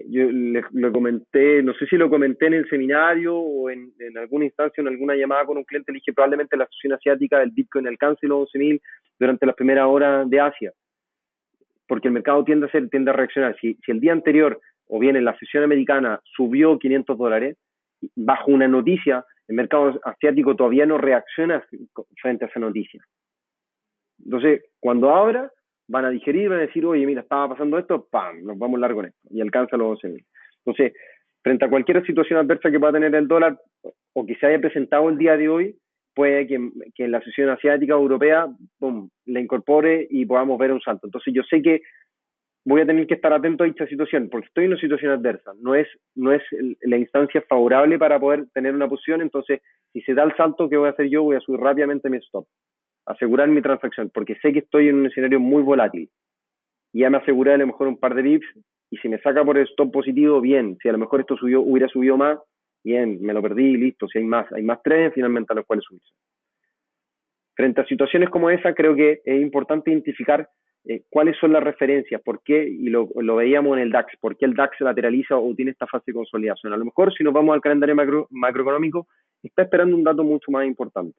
yo le comenté, no sé si lo comenté en el seminario o en alguna instancia, en alguna llamada con un cliente, le dije probablemente la sesión asiática del Bitcoin alcance los 11.000 durante las primeras horas de Asia, porque el mercado tiende a reaccionar. Si el día anterior o bien en la sesión americana subió $500, bajo una noticia, el mercado asiático todavía no reacciona frente a esa noticia. Entonces, cuando abra, van a digerir, van a decir, oye, mira, estaba pasando esto, ¡pam!, nos vamos largo en esto, y alcanza los 11.000. Entonces, frente a cualquier situación adversa que pueda tener el dólar, o que se haya presentado el día de hoy, puede que en la sesión asiática o europea, ¡pum!, le incorpore y podamos ver un salto. Entonces, yo sé que voy a tener que estar atento a esta situación, porque estoy en una situación adversa, no es la instancia favorable para poder tener una posición. Entonces, si se da el salto, ¿qué voy a hacer yo? Voy a subir rápidamente mi stop, asegurar mi transacción, porque sé que estoy en un escenario muy volátil. Y ya me aseguré a lo mejor un par de bips, y si me saca por el stop positivo, bien. Si a lo mejor esto hubiera subido más, bien, me lo perdí, listo. Si hay más trenes finalmente a los cuales subirse. Frente a situaciones como esa, creo que es importante identificar cuáles son las referencias, por qué, y lo veíamos en el DAX, por qué el DAX se lateraliza o tiene esta fase de consolidación. A lo mejor, si nos vamos al calendario macroeconómico, está esperando un dato mucho más importante,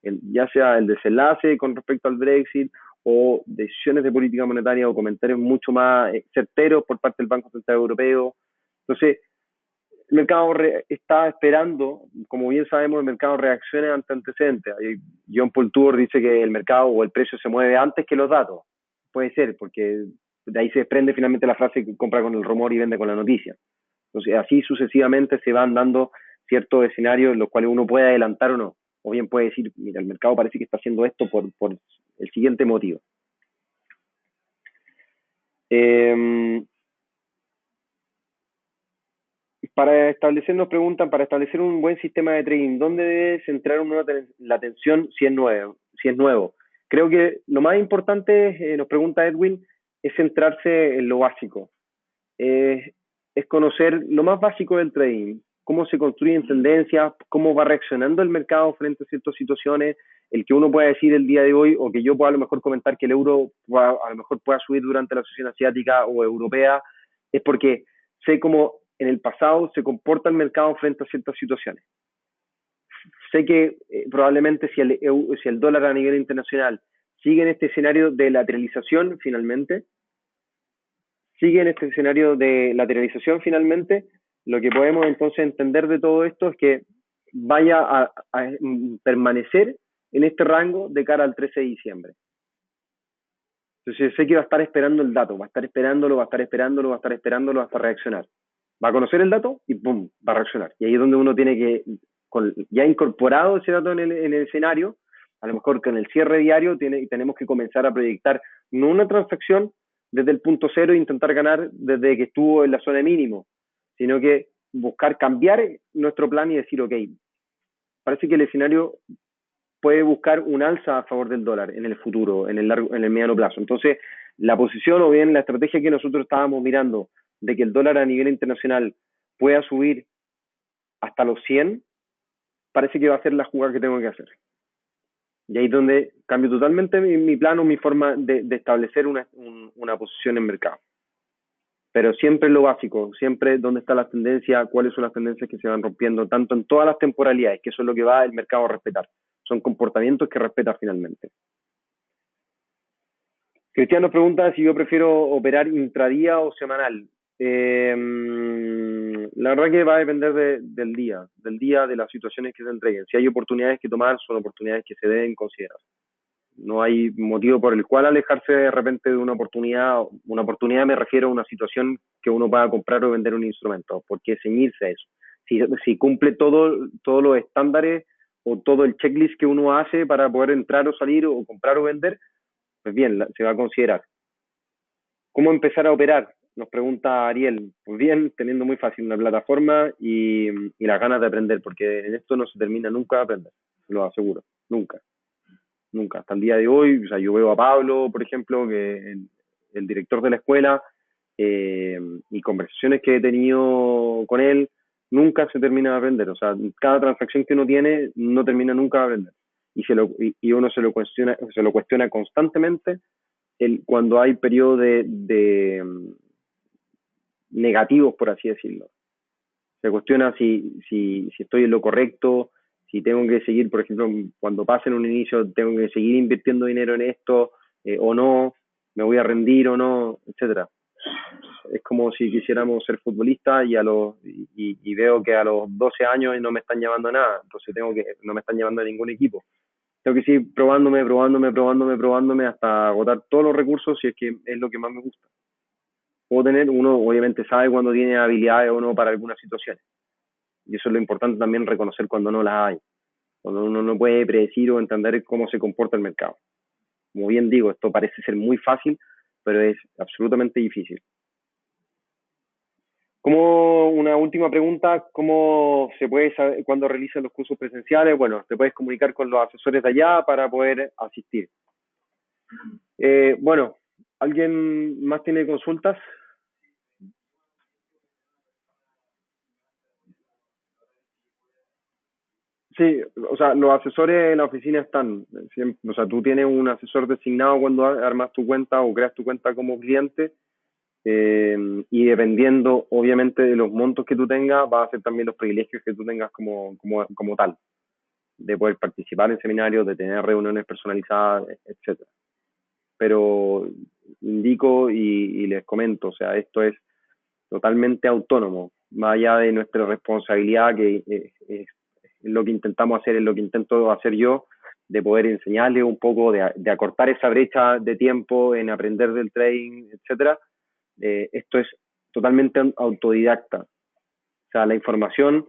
ya sea el desenlace con respecto al Brexit, o decisiones de política monetaria, o comentarios mucho más certeros por parte del Banco Central Europeo. Entonces, el mercado está esperando, como bien sabemos, el mercado reacciona ante antecedentes. John Paul Tour dice que el mercado o el precio se mueve antes que los datos. Puede ser, porque de ahí se desprende finalmente la frase que compra con el rumor y vende con la noticia. Entonces, así sucesivamente se van dando ciertos escenarios en los cuales uno puede adelantar o no. o bien puede decir, mira, el mercado parece que está haciendo esto por el siguiente motivo. Para establecer, nos preguntan, para establecer un buen sistema de trading, ¿dónde debe centrar uno la atención si es nuevo? Si es nuevo? Creo que lo más importante, nos pregunta Edwin, es centrarse en lo básico. Es conocer lo más básico del trading, cómo se construyen tendencias, cómo va reaccionando el mercado frente a ciertas situaciones, el que uno pueda decir el día de hoy, o que yo pueda a lo mejor comentar que el euro a lo mejor pueda subir durante la sesión asiática o europea, es porque sé cómo en el pasado se comporta el mercado frente a ciertas situaciones. Sé que probablemente si el dólar a nivel internacional sigue en este escenario de lateralización finalmente, lo que podemos entonces entender de todo esto es que vaya a permanecer en este rango de cara al 13 de diciembre. Entonces sé que va a estar esperando el dato, va a estar esperándolo hasta reaccionar. Va a conocer el dato y ¡pum!, va a reaccionar. Y ahí es donde uno tiene que, ya incorporado ese dato en el escenario, a lo mejor con el cierre diario tenemos que comenzar a proyectar no una transacción desde el punto cero e intentar ganar desde que estuvo en la zona de mínimo, sino que buscar cambiar nuestro plan y decir, ok, parece que el escenario puede buscar un alza a favor del dólar en el futuro, en el mediano plazo. Entonces, la posición o bien la estrategia que nosotros estábamos mirando de que el dólar a nivel internacional pueda subir hasta los 100, parece que va a ser la jugada que tengo que hacer. Y ahí es donde cambio totalmente mi plan o mi forma de establecer una posición en mercado. Pero siempre lo básico, siempre dónde están las tendencias, cuáles son las tendencias que se van rompiendo, tanto en todas las temporalidades, que eso es lo que va el mercado a respetar. Son comportamientos que respeta finalmente. Cristian nos pregunta si yo prefiero operar intradía o semanal. La verdad que va a depender del día, de las situaciones que se entreguen. Si hay oportunidades que tomar, son oportunidades que se deben considerar. No hay motivo por el cual alejarse de repente de una oportunidad. Una oportunidad me refiero a una situación que uno pueda comprar o vender un instrumento. ¿Por qué ceñirse a eso? Si cumple todos los estándares o todo el checklist que uno hace para poder entrar o salir o comprar o vender, pues bien, se va a considerar. ¿Cómo empezar a operar? Nos pregunta Ariel. Pues bien, teniendo muy fácil una plataforma y las ganas de aprender, porque en esto no se termina nunca de aprender, lo aseguro, nunca. Nunca. Hasta el día de hoy, o sea, yo veo a Pablo, por ejemplo, que el director de la escuela, y conversaciones que he tenido con él, nunca se termina de aprender. O sea, cada transacción que uno tiene no termina nunca de aprender. Y uno se lo cuestiona constantemente cuando hay periodos de negativos, por así decirlo. Se cuestiona si estoy en lo correcto, si tengo que seguir, por ejemplo, cuando pase en un inicio, tengo que seguir invirtiendo dinero en esto o no, me voy a rendir o no, etcétera. Es como si quisiéramos ser futbolistas y veo que a los 12 años no me están llamando a nada, entonces no me están llamando a ningún equipo. Tengo que seguir probándome hasta agotar todos los recursos si es que es lo que más me gusta. Uno obviamente sabe cuando tiene habilidades o no para algunas situaciones. Y eso es lo importante también, reconocer cuando no las hay. Cuando uno no puede predecir o entender cómo se comporta el mercado. Como bien digo, esto parece ser muy fácil, pero es absolutamente difícil. Como una última pregunta, ¿cómo se puede saber cuándo realizan los cursos presenciales? Bueno, te puedes comunicar con los asesores de allá para poder asistir. Bueno, ¿alguien más tiene consultas? Sí, o sea, los asesores en la oficina están. O sea, tú tienes un asesor designado cuando armas tu cuenta o creas tu cuenta como cliente, y dependiendo, obviamente, de los montos que tú tengas, va a ser también los privilegios que tú tengas como tal, de poder participar en seminarios, de tener reuniones personalizadas, etcétera. Pero indico y les comento, o sea, esto es totalmente autónomo, más allá de nuestra responsabilidad, que es lo que intentamos hacer, es lo que intento hacer yo, de poder enseñarles un poco, de acortar esa brecha de tiempo en aprender del trading, etcétera. Esto es totalmente autodidacta. O sea, la información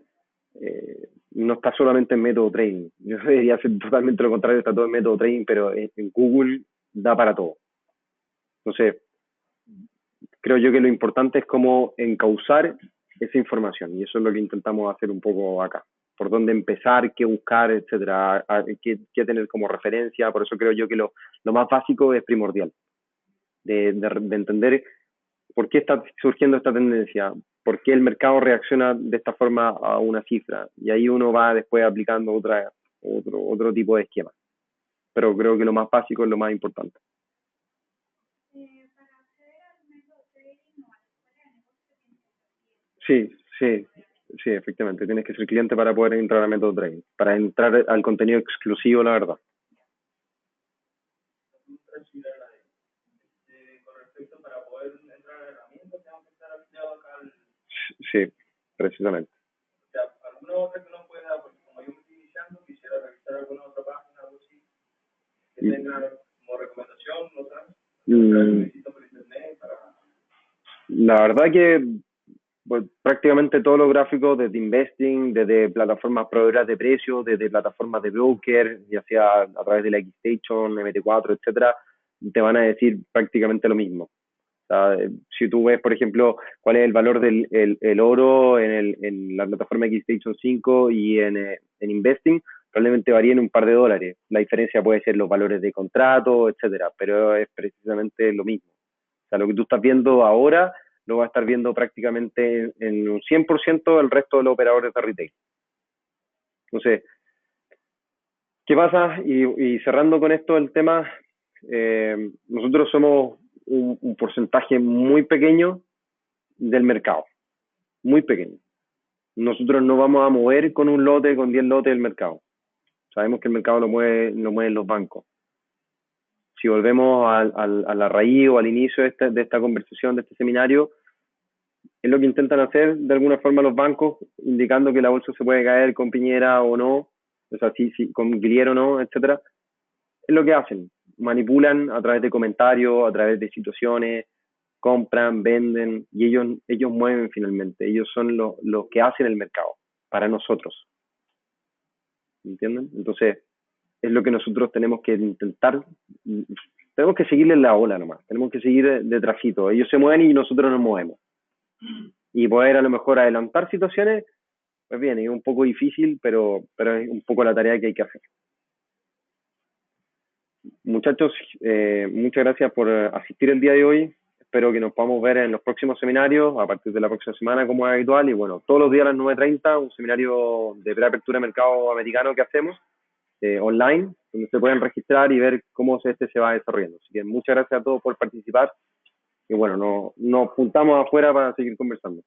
no está solamente en método trading. Yo debería hacer totalmente lo contrario, está todo en método trading, pero en Google da para todo. Entonces, creo yo que lo importante es cómo encauzar esa información y eso es lo que intentamos hacer un poco acá. Por dónde empezar, qué buscar, etcétera, qué tener como referencia. Por eso creo yo que lo más básico es primordial, de entender por qué está surgiendo esta tendencia, por qué el mercado reacciona de esta forma a una cifra. Y ahí uno va después aplicando otro tipo de esquema. Pero creo que lo más básico es lo más importante. Sí, sí, sí, efectivamente. Tienes que ser cliente para poder entrar a método trading, para entrar al contenido exclusivo, la verdad. Sí, precisamente. Mm, la verdad que pues, prácticamente todos los gráficos desde investing, desde plataformas proveedoras de precios, desde plataformas de broker, ya sea a través de la Xstation, MT4, etcétera, te van a decir prácticamente lo mismo. O sea, si tú ves, por ejemplo, cuál es el valor del el oro en la plataforma Xstation 5 y en Investing, probablemente varíen un par de dólares. La diferencia puede ser los valores de contrato, etcétera, pero es precisamente lo mismo. O sea, lo que tú estás viendo ahora lo va a estar viendo prácticamente en un 100% el resto de los operadores de retail. Entonces, ¿qué pasa? Y cerrando con esto el tema, nosotros somos un porcentaje muy pequeño del mercado, muy pequeño. Nosotros no vamos a mover con un lote, con 10 lotes el mercado. Sabemos que el mercado lo mueven los bancos. Si volvemos a la raíz o al inicio de esta conversación, de este seminario, es lo que intentan hacer de alguna forma los bancos, indicando que la bolsa se puede caer con Piñera o no, o sea, si con Guillier o no, etcétera. Es lo que hacen. Manipulan a través de comentarios, a través de situaciones, compran, venden y ellos mueven finalmente. Ellos son los que hacen el mercado para nosotros. ¿Entienden? Entonces, es lo que nosotros tenemos que intentar. Tenemos que seguirle la ola nomás. Tenemos que seguir detrásito. Ellos se mueven y nosotros nos movemos. Y poder a lo mejor adelantar situaciones, pues bien, es un poco difícil, pero es un poco la tarea que hay que hacer. Muchachos, muchas gracias por asistir el día de hoy. Espero que nos podamos ver en los próximos seminarios a partir de la próxima semana, como es habitual. Y bueno, todos los días a las 9:30, un seminario de preapertura de mercado americano que hacemos online, donde se pueden registrar y ver cómo este se va desarrollando. Así que muchas gracias a todos por participar. Y bueno, nos juntamos afuera para seguir conversando.